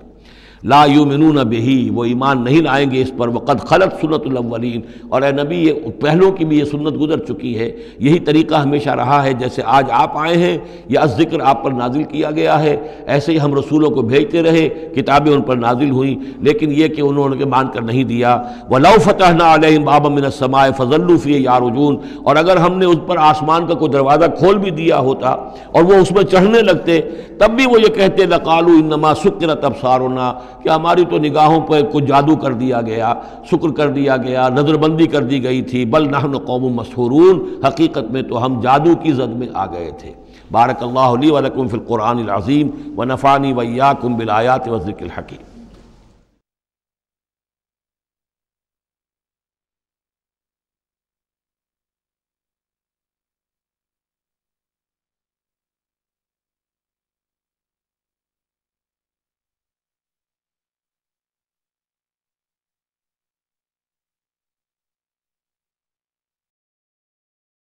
لا یؤمنون بہ، وہ ایمان نہیں لائیں گے اس پر۔ وقد خلت سنت الاولین، اور اے نبی یہ پہلوں کی بھی یہ سنت گزر چکی ہے، یہی طریقہ ہمیشہ رہا ہے، جیسے آج آپ آئے ہیں یا ذکر آپ پر نازل کیا گیا ہے، ایسے ہی ہم رسولوں کو بھیجتے رہے، کتابیں ان پر نازل ہوئیں، لیکن یہ کہ انہوں نے مان کر نہیں دیا۔ وَلَوْ فَتَحْنَا عَلَيْهِمْ بَابًا مِّنَ السَّمَاءِ فَظَلُّوا فِيهِ يَعْرُجُونَ، اور اگر ہم نے اس پر آسمان کا کوئی دروازہ کھول بھی دیا ہوتا اور وہ اس میں چڑھنے لگتے، تب بھی وہ یہ کہتے لَقَالُوا إِنَّمَا سُكِّرَتْ أَبْصَارُنَا، کہ ہماری تو نگاہوں پر کچھ جادو کر دیا گیا، شکر کر دیا گیا، نظر بندی کر دی گئی تھی، بل نحن قوم مسحورون، حقیقت میں تو ہم جادو کی زد میں آ گئے تھے۔ بارک اللہ لی و لکم فی القرآن العظیم ونفعنی وإیاکم بالآیات والذکر الحکیم۔